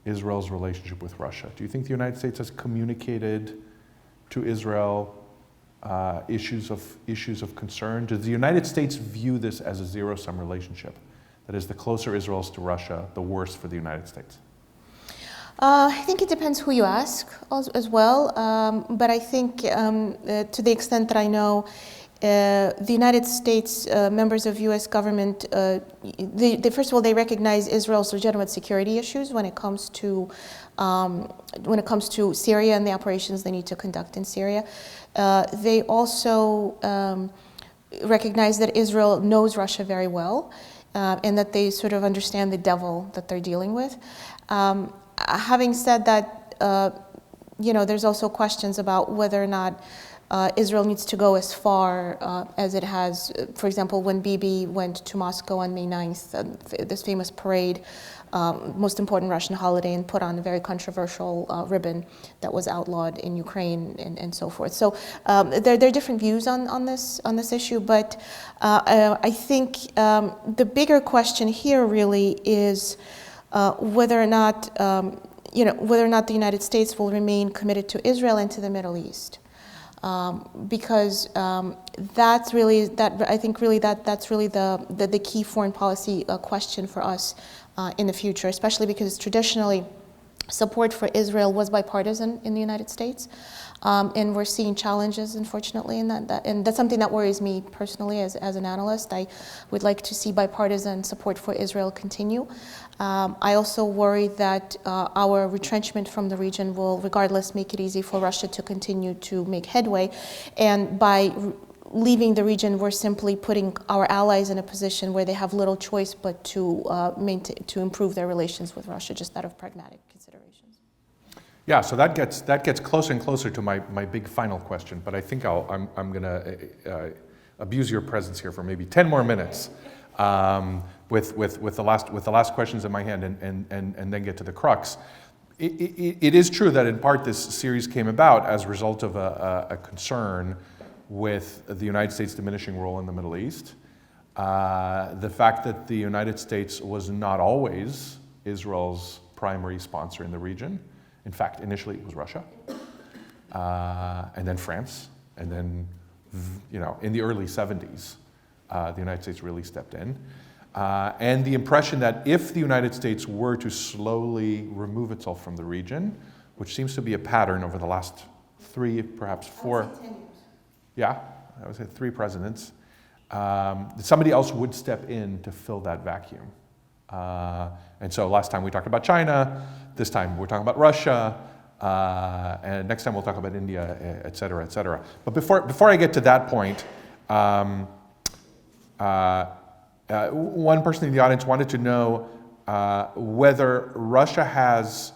Israel's relationship with Russia? Do you think the United States has communicated to Israel issues of concern? Does the United States view this as a zero-sum relationship? That is, the closer Israel is to Russia, the worse for the United States? I think it depends who you ask as well, but I think to the extent that I know, the United States, members of U.S. government, first of all, they recognize Israel's legitimate security issues when it comes to Syria and the operations they need to conduct in Syria. They also recognize that Israel knows Russia very well, and that they sort of understand the devil that they're dealing with. Having said that, there's also questions about whether or not Israel needs to go as far as it has. For example, when Bibi went to Moscow on May 9th, this famous parade, most important Russian holiday, and put on a very controversial ribbon that was outlawed in Ukraine and so forth. So there are different views on this issue, but I think the bigger question here really is whether or not the United States will remain committed to Israel and to the Middle East, because that's really the key foreign policy question for us in the future, especially because traditionally support for Israel was bipartisan in the United States. And we're seeing challenges, unfortunately, in that. And that's something that worries me personally as an analyst. I would like to see bipartisan support for Israel continue. I also worry that our retrenchment from the region will, regardless, make it easy for Russia to continue to make headway. And by leaving the region, we're simply putting our allies in a position where they have little choice but to improve their relations with Russia, just out of pragmatic considerations. Yeah, so that gets closer and closer to my big final question, but I think I'm going to abuse your presence here for maybe 10 more minutes with the last questions in my hand and then get to the crux. It is true that in part this series came about as a result of a concern with the United States' diminishing role in the Middle East, the fact that the United States was not always Israel's primary sponsor in the region. In fact, initially it was Russia, and then France, and then, in the early 70s, the United States really stepped in. And the impression that if the United States were to slowly remove itself from the region, which seems to be a pattern over the last 3, perhaps 4, 10 years. Yeah, I would say 3 presidents, somebody else would step in to fill that vacuum. And so last time we talked about China, this time we're talking about Russia, and next time we'll talk about India, et cetera, et cetera. But before I get to that point, one person in the audience wanted to know whether Russia has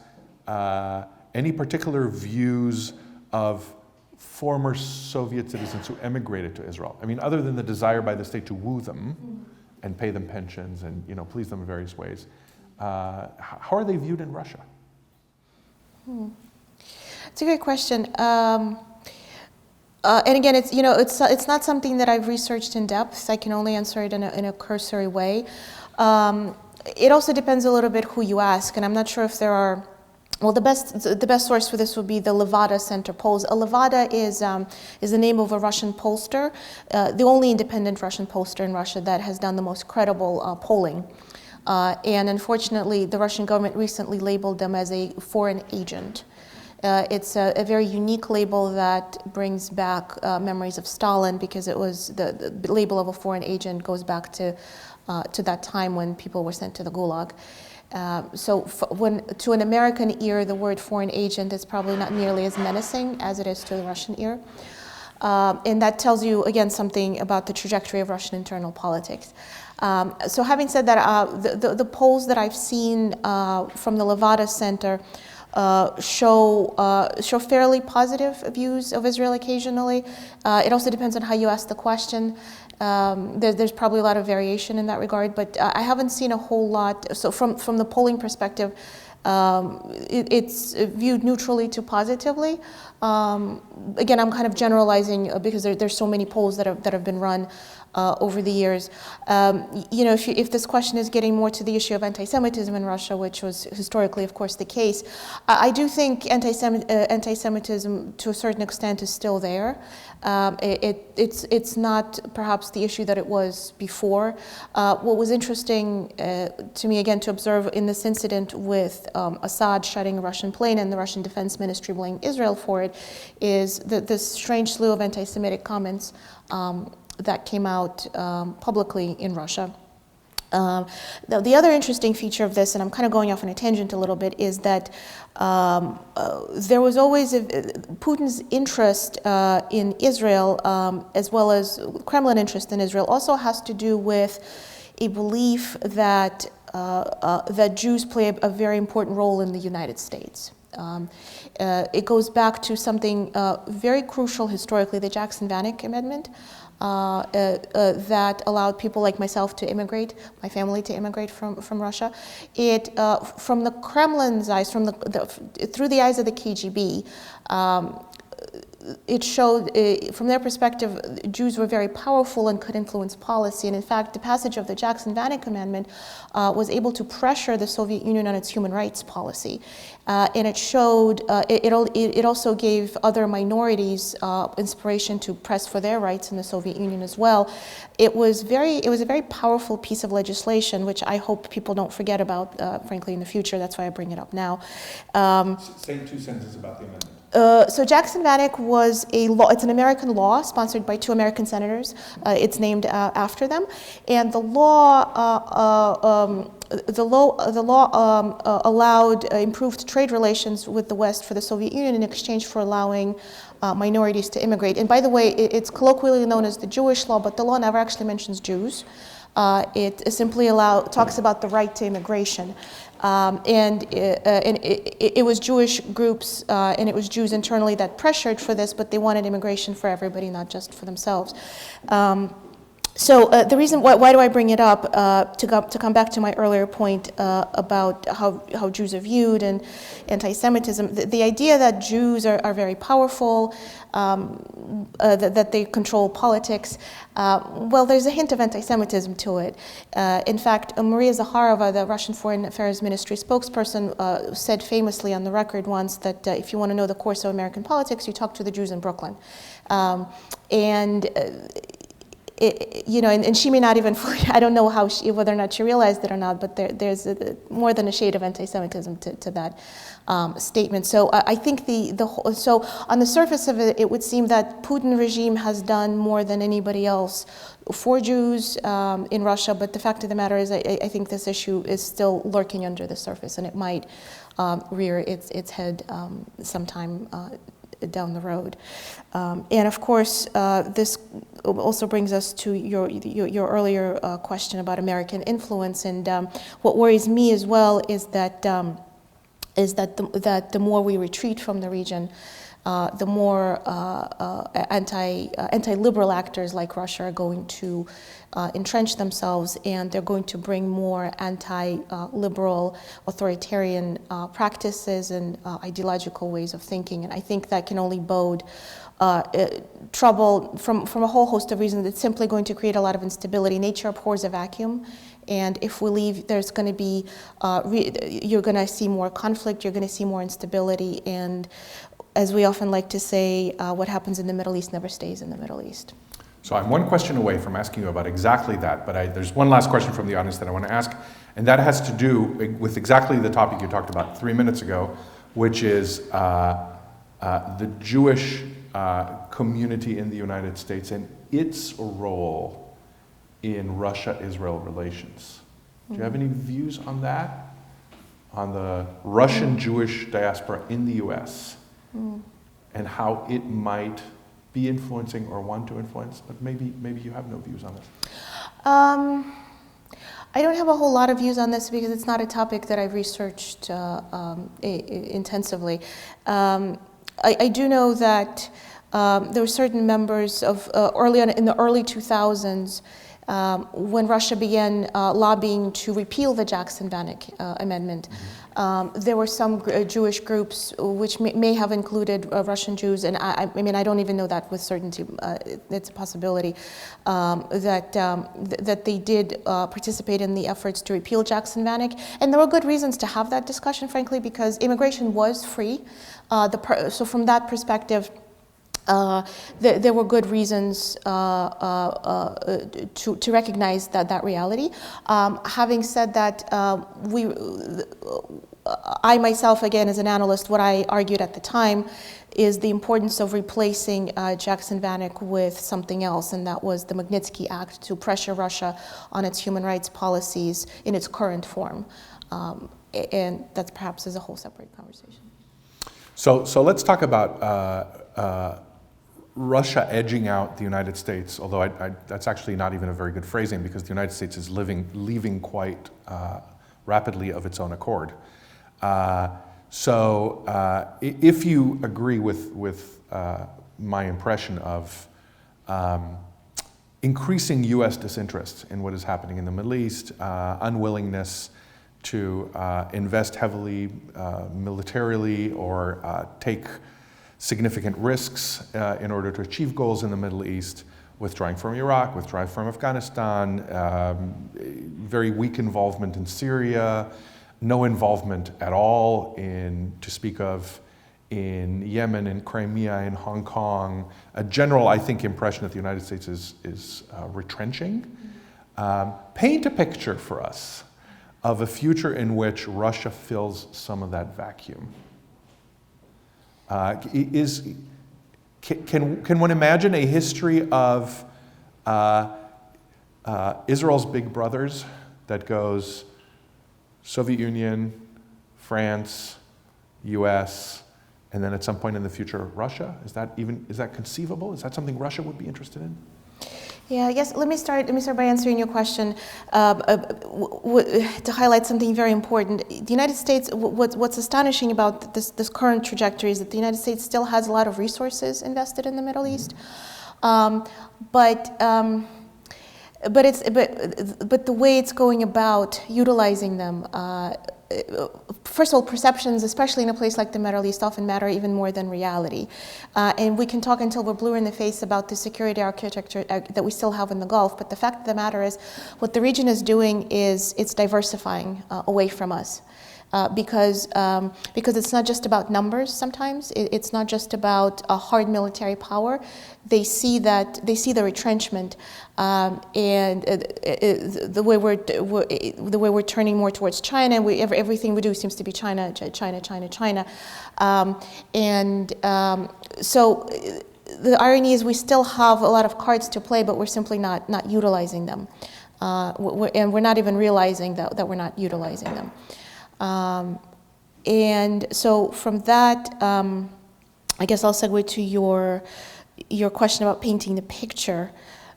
any particular views of former Soviet citizens who emigrated to Israel. I mean, other than the desire by the state to woo them and pay them pensions and please them in various ways, how are they viewed in Russia? It's a great question. And again, it's not something that I've researched in depth. I can only answer it in a cursory way. It also depends a little bit who you ask, and I'm not sure if there are. Well, the best source for this would be the Levada Center polls. A Levada is the name of a Russian pollster, the only independent Russian pollster in Russia that has done the most credible polling. And unfortunately, the Russian government recently labeled them as a foreign agent. It's a very unique label that brings back memories of Stalin, because it was the label of a foreign agent goes back to that time when people were sent to the Gulag. So to an American ear, the word foreign agent is probably not nearly as menacing as it is to the Russian ear. And that tells you, again, something about the trajectory of Russian internal politics. So having said that, the polls that I've seen from the Levada Center show fairly positive views of Israel occasionally. It also depends on how you ask the question. There's probably a lot of variation in that regard, but I haven't seen a whole lot. So from the polling perspective, it's viewed neutrally to positively. Again, I'm kind of generalizing because there's so many polls that have been run over the years. If this question is getting more to the issue of anti-Semitism in Russia, which was historically, of course, the case, I do think anti-Semitism to a certain extent is still there. It's not perhaps the issue that it was before. What was interesting to me, again, to observe in this incident with Assad shutting a Russian plane and the Russian Defense Ministry blaming Israel for it, is this strange slew of anti-Semitic comments that came out publicly in Russia. The other interesting feature of this, and I'm kind of going off on a tangent a little bit, is that there was always Putin's interest in Israel, as well as Kremlin interest in Israel, also has to do with a belief that Jews play a very important role in the United States. It goes back to something very crucial historically, the Jackson-Vanik Amendment, that allowed people like myself to immigrate, my family to immigrate from Russia. It, from the Kremlin's eyes, through the eyes of the KGB, it showed, from their perspective, Jews were very powerful and could influence policy. And in fact, the passage of the Jackson-Vanik Amendment was able to pressure the Soviet Union on its human rights policy. And it showed, it also gave other minorities inspiration to press for their rights in the Soviet Union as well. It was a very powerful piece of legislation, which I hope people don't forget about, frankly, in the future. That's why I bring it up now. Say 2 sentences about the amendment. So Jackson-Vanik was a law. It's an American law sponsored by 2 American senators. It's named after them, and the law allowed improved trade relations with the West for the Soviet Union in exchange for allowing minorities to immigrate. And by the way, it's colloquially known as the Jewish law, but the law never actually mentions Jews. It simply talks about the right to immigration. And it was Jewish groups and it was Jews internally that pressured for this, but they wanted immigration for everybody, not just for themselves. So the reason why do I bring it up to come back to my earlier point about how Jews are viewed and anti-Semitism, the idea that Jews are very powerful, that they control politics, well, there's a hint of anti-Semitism to it. In fact, Maria Zakharova, the Russian Foreign Affairs Ministry spokesperson, said famously on the record once that if you want to know the course of American politics, you talk to the Jews in Brooklyn. and she may not even fully, I don't know whether or not she realized it or not, but there's more than a shade of anti-Semitism to that statement. So I think so on the surface of it, it would seem that Putin regime has done more than anybody else for Jews in Russia, but the fact of the matter is I think this issue is still lurking under the surface, and it might rear its head sometime down the road. And of course, this also brings us to your earlier question about American influence. And what worries me as well is that the more we retreat from the region, the more anti-liberal actors like Russia are going to entrench themselves, and they're going to bring more anti-liberal authoritarian practices and ideological ways of thinking. And I think that can only bode trouble from a whole host of reasons. It's simply going to create a lot of instability. Nature abhors a vacuum. And if we leave, there's going to be, you're going to see more conflict, you're going to see more instability, and as we often like to say, what happens in the Middle East never stays in the Middle East. So I'm one question away from asking you about exactly that, but there's one last question from the audience that I want to ask, and that has to do with exactly the topic you talked about 3 minutes ago, which is the Jewish community in the United States and its role in Russia-Israel relations. Do you have any views on that? On the Russian Jewish diaspora in the US? And how it might be influencing or want to influence, but maybe you have no views on this. I don't have a whole lot of views on this because it's not a topic that I've researched intensively. I do know that there were certain members of early on in the early 2000s when Russia began lobbying to repeal the Jackson-Vanik Amendment. There were some Jewish groups which may have included Russian Jews, and I mean, I don't even know that with certainty. It's a possibility that they did participate in the efforts to repeal Jackson-Vanik, and there were good reasons to have that discussion, frankly, because immigration was free. So from that perspective, there were good reasons to recognize that reality. Having said that, I myself, again, as an analyst, what I argued at the time is the importance of replacing Jackson-Vanik with something else, and that was the Magnitsky Act to pressure Russia on its human rights policies in its current form. And that perhaps is a whole separate conversation. So let's talk about Russia edging out the United States, although that's actually not even a very good phrasing because the United States is leaving quite rapidly of its own accord. If you agree with my impression of increasing U.S. disinterest in what is happening in the Middle East, unwillingness to invest heavily militarily or take significant risks in order to achieve goals in the Middle East, withdrawing from Iraq, withdrawing from Afghanistan, very weak involvement in Syria, no involvement at all to speak of in Yemen, in Crimea, in Hong Kong. A general, I think, impression that the United States is retrenching. Paint a picture for us of a future in which Russia fills some of that vacuum. Can one imagine a history of Israel's big brothers that goes Soviet Union, France, US, and then at some point in the future, Russia? Is that conceivable? Is that something Russia would be interested in? Yeah, I guess let me start by answering your question to highlight something very important. The United States, what's astonishing about this current trajectory is that the United States still has a lot of resources invested in the Middle East, but the way it's going about utilizing them. First of all, perceptions, especially in a place like the Middle East, often matter even more than reality. And we can talk until we're blue in the face about the security architecture that we still have in the Gulf, but the fact of the matter is what the region is doing is it's diversifying away from us. because it's not just about numbers. Sometimes it's not just about a hard military power. They see the retrenchment, and the way we're turning more towards China. Everything we do seems to be China. So the irony is we still have a lot of cards to play, but we're simply not utilizing them, and we're not even realizing that we're not utilizing them. And so from that, I guess I'll segue to your question about painting the picture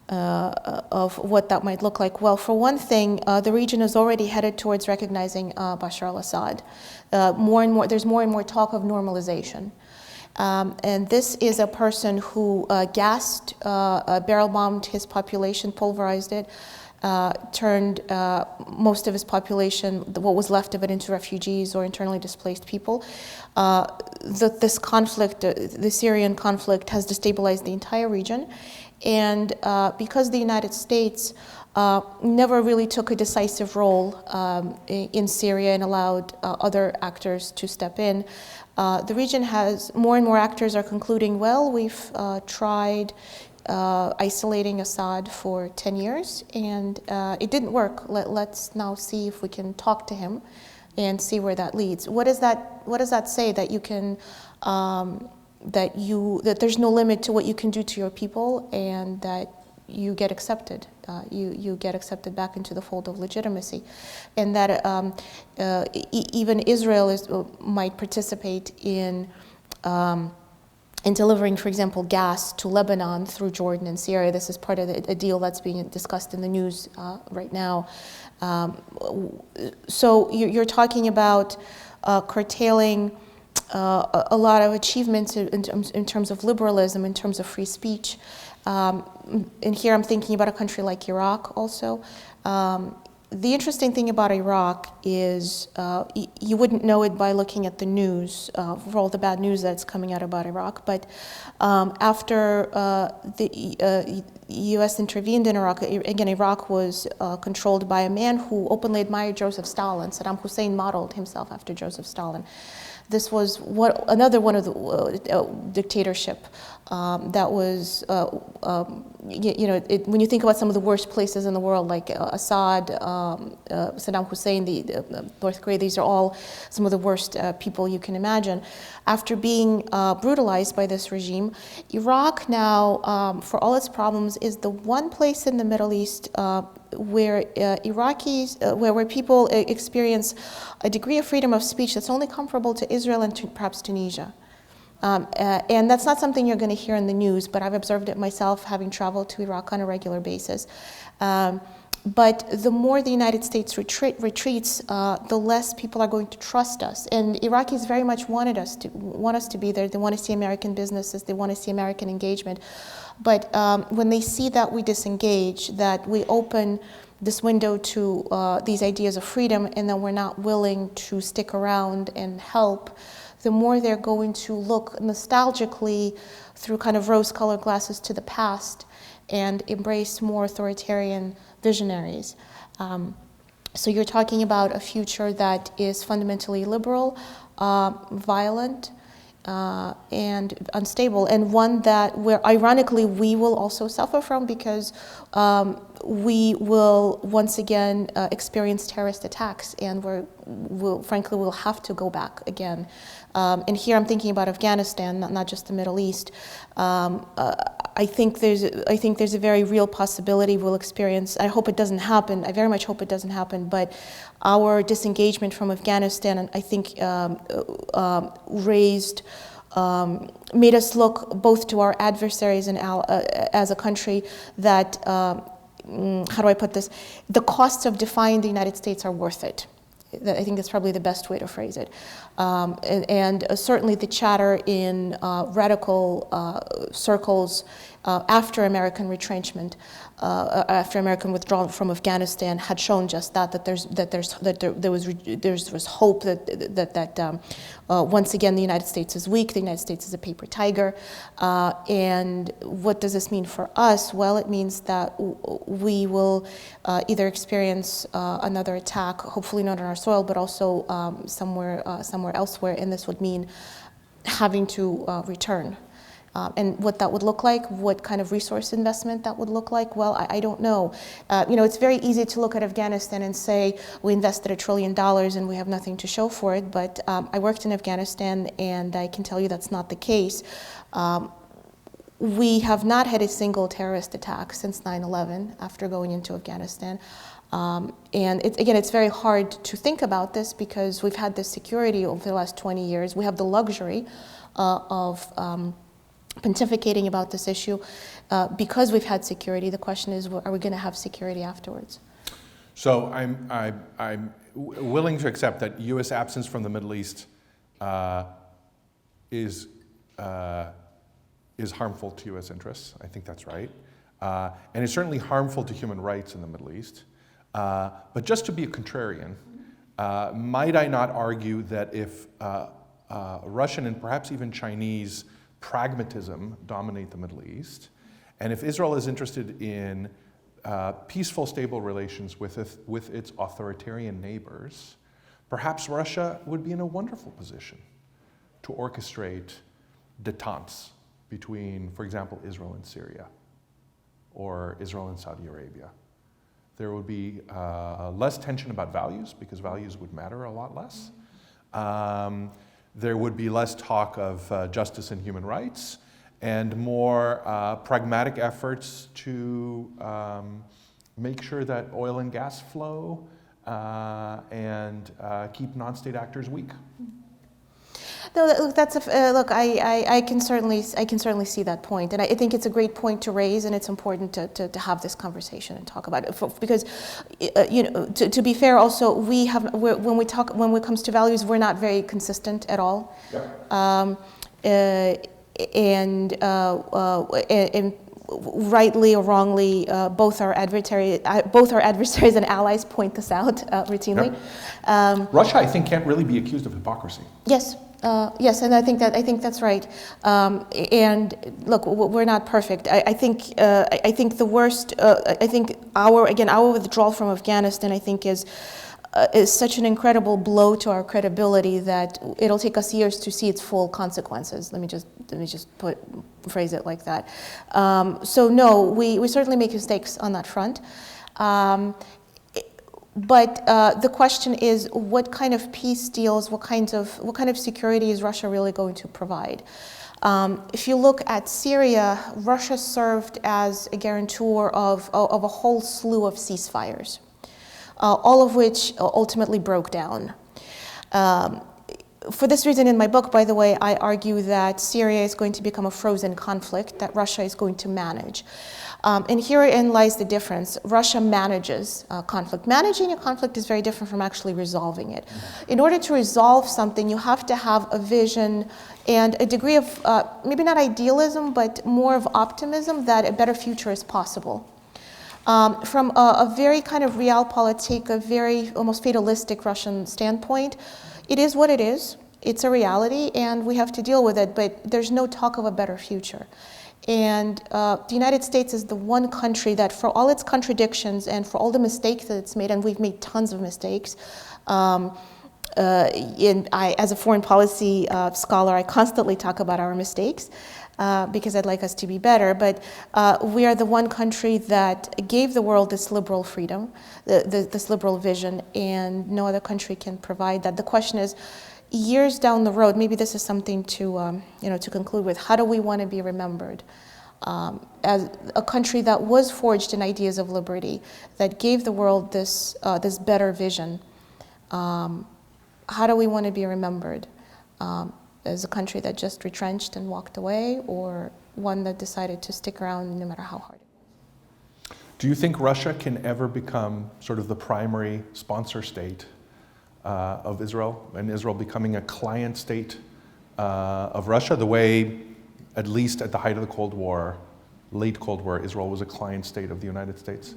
of what that might look like. Well, for one thing, the region is already headed towards recognizing Bashar al-Assad. There's more and more talk of normalization. And this is a person who gassed, barrel-bombed his population, pulverized it, turned most of his population, what was left of it, into refugees or internally displaced people. This conflict, the Syrian conflict, has destabilized the entire region. And because the United States never really took a decisive role in Syria and allowed other actors to step in, the region has more and more actors are concluding, well, we've tried isolating Assad for 10 years, and it didn't work. Let's now see if we can talk to him and see where that leads. What does that say? That you can that there's no limit to what you can do to your people, and that you get accepted. You get accepted back into the fold of legitimacy, and that even Israel might participate in delivering, for example, gas to Lebanon through Jordan and Syria. This is part of a deal that's being discussed in the news right now. So you're talking about curtailing a lot of achievements in terms of liberalism, in terms of free speech. And here I'm thinking about a country like Iraq also. The interesting thing about Iraq is you wouldn't know it by looking at the news, for all the bad news that's coming out about Iraq. But after the U.S. intervened in Iraq, again, Iraq was controlled by a man who openly admired Joseph Stalin. Saddam Hussein modeled himself after Joseph Stalin. This was another one of the dictatorship that was, when you think about some of the worst places in the world, like Assad, Saddam Hussein, the North Korea, these are all some of the worst people you can imagine. After being brutalized by this regime, Iraq now, for all its problems, is the one place in the Middle East where Iraqis, where people experience a degree of freedom of speech that's only comparable to Israel and perhaps Tunisia. And that's not something you're going to hear in the news, but I've observed it myself, having traveled to Iraq on a regular basis. But the more the United States retreats, the less people are going to trust us. And Iraqis very much want us to be there. They want to see American businesses. They want to see American engagement. But when they see that we disengage, that we open this window to these ideas of freedom, and then we're not willing to stick around and help, the more they're going to look nostalgically through kind of rose-colored glasses to the past and embrace more authoritarian visionaries. So you're talking about a future that is fundamentally liberal, violent, and unstable, and one where ironically we will also suffer from, because we will once again experience terrorist attacks, and frankly we'll have to go back again. And here I'm thinking about Afghanistan, not just the Middle East. I think there's a very real possibility we'll experience. I hope it doesn't happen. I very much hope it doesn't happen. But our disengagement from Afghanistan, I think, made us look both to our adversaries and as a country that, how do I put this? The costs of defying the United States are worth it. I think that's probably the best way to phrase it. And certainly the chatter in radical circles after American retrenchment, after American withdrawal from Afghanistan, had shown just that there was hope that once again the United States is weak, the United States is a paper tiger, and what does this mean for us? Well, it means that we will either experience another attack, hopefully not on our soil, but also somewhere elsewhere, and this would mean having to return. And what that would look like, what kind of resource investment that would look like, well, I don't know. It's very easy to look at Afghanistan and say we invested $1 trillion and we have nothing to show for it, but I worked in Afghanistan and I can tell you that's not the case. We have not had a single terrorist attack since 9/11 after going into Afghanistan. And it's very hard to think about this because we've had this security over the last 20 years. We have the luxury of pontificating about this issue because we've had security. The question is, are we going to have security afterwards? So I'm willing to accept that U.S. absence from the Middle East is harmful to U.S. interests. I think that's right. And it's certainly harmful to human rights in the Middle East. But just to be a contrarian, might I not argue that if Russian and perhaps even Chinese pragmatism dominate the Middle East, and if Israel is interested in peaceful, stable relations with its authoritarian neighbors, perhaps Russia would be in a wonderful position to orchestrate détente between, for example, Israel and Syria, or Israel and Saudi Arabia. There would be less tension about values, because values would matter a lot less. There would be less talk of justice and human rights, and more pragmatic efforts to make sure that oil and gas flow and keep non-state actors weak. No, that's look. I can certainly see that point, and I think it's a great point to raise, and it's important to have this conversation and talk about it because, to be fair, also when it comes to values, we're not very consistent at all, and rightly or wrongly, both our adversaries and allies point this out routinely. Yep. Russia, I think, can't really be accused of hypocrisy. Yes. Yes, and I think that's right. And look, we're not perfect. I think the worst. I think our withdrawal from Afghanistan, I think, is such an incredible blow to our credibility that it'll take us years to see its full consequences. Let me just phrase it like that. So no, we certainly make mistakes on that front. But the question is, what kind of peace deals, what kind of security is Russia really going to provide? If you look at Syria, Russia served as a guarantor of a whole slew of ceasefires, all of which ultimately broke down. For this reason, in my book, by the way, I argue that Syria is going to become a frozen conflict that Russia is going to manage. And herein lies the difference. Russia manages conflict. Managing a conflict is very different from actually resolving it. In order to resolve something, you have to have a vision and a degree of, maybe not idealism, but more of optimism that a better future is possible. From a very kind of realpolitik, a very almost fatalistic Russian standpoint, it is what it is. It's a reality, and we have to deal with it, but there's no talk of a better future. And the United States is the one country that, for all its contradictions and for all the mistakes that it's made, and we've made tons of mistakes, as a foreign policy scholar, I constantly talk about our mistakes because I'd like us to be better. But we are the one country that gave the world this liberal freedom, this liberal vision, and no other country can provide that. The question is, years down the road, maybe this is something to conclude with. How do we want to be remembered as a country that was forged in ideas of liberty, that gave the world this better vision? How do we want to be remembered? As a country that just retrenched and walked away, or one that decided to stick around no matter how hard it was? Do you think Russia can ever become sort of the primary sponsor state of Israel, and Israel becoming a client state of Russia, the way, at least at the height of the Cold War, late Cold War, Israel was a client state of the United States?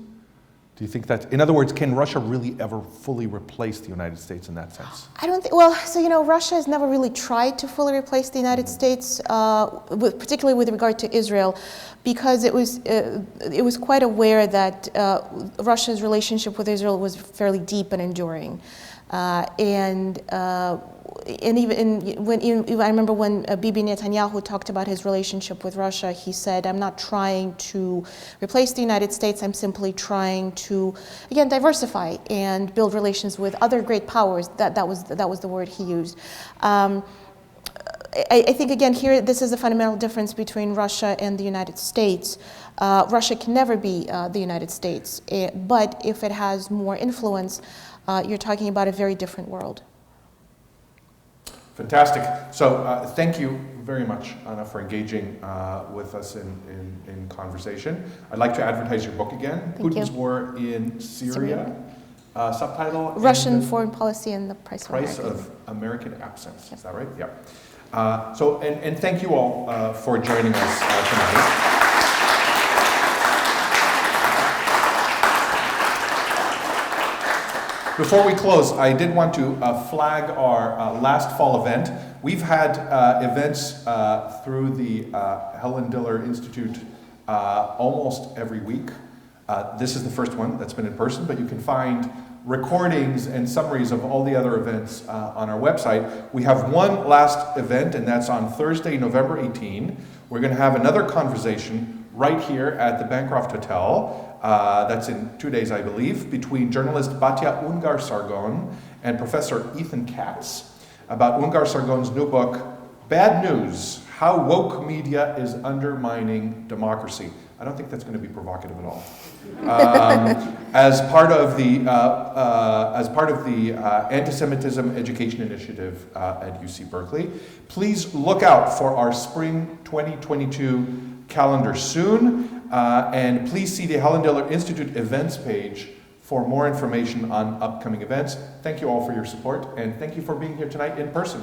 Do you think that, in other words, can Russia really ever fully replace the United States in that sense? I don't think, Russia has never really tried to fully replace the United States, particularly with regard to Israel, because it was quite aware that Russia's relationship with Israel was fairly deep and enduring. And even I remember when Bibi Netanyahu talked about his relationship with Russia, he said, "I'm not trying to replace the United States. I'm simply trying to, again, diversify and build relations with other great powers." That was the word he used. I think, again, here, this is a fundamental difference between Russia and the United States. Russia can never be the United States, but if it has more influence, you're talking about a very different world. Fantastic. So thank you very much, Anna, for engaging with us in conversation. I'd like to advertise your book again, Putin's War in Syria. Subtitle? Russian Foreign Policy and the Price of American Absence. Yep. Is that right? Yeah. And thank you all for joining us tonight. Before we close, I did want to flag our last fall event. We've had events through the Helen Diller Institute almost every week. This is the first one that's been in person, but you can find recordings and summaries of all the other events on our website. We have one last event, and that's on Thursday, November 18. We're going to have another conversation right here at the Bancroft Hotel. That's in 2 days, I believe, between journalist Batya Ungar-Sargon and Professor Ethan Katz about Ungar-Sargon's new book, Bad News: How Woke Media is Undermining Democracy. I don't think that's going to be provocative at all. As part of the Anti-Semitism Education Initiative at UC Berkeley, please look out for our Spring 2022 calendar soon. And please see the Helen Diller Institute events page for more information on upcoming events. Thank you all for your support, and thank you for being here tonight in person.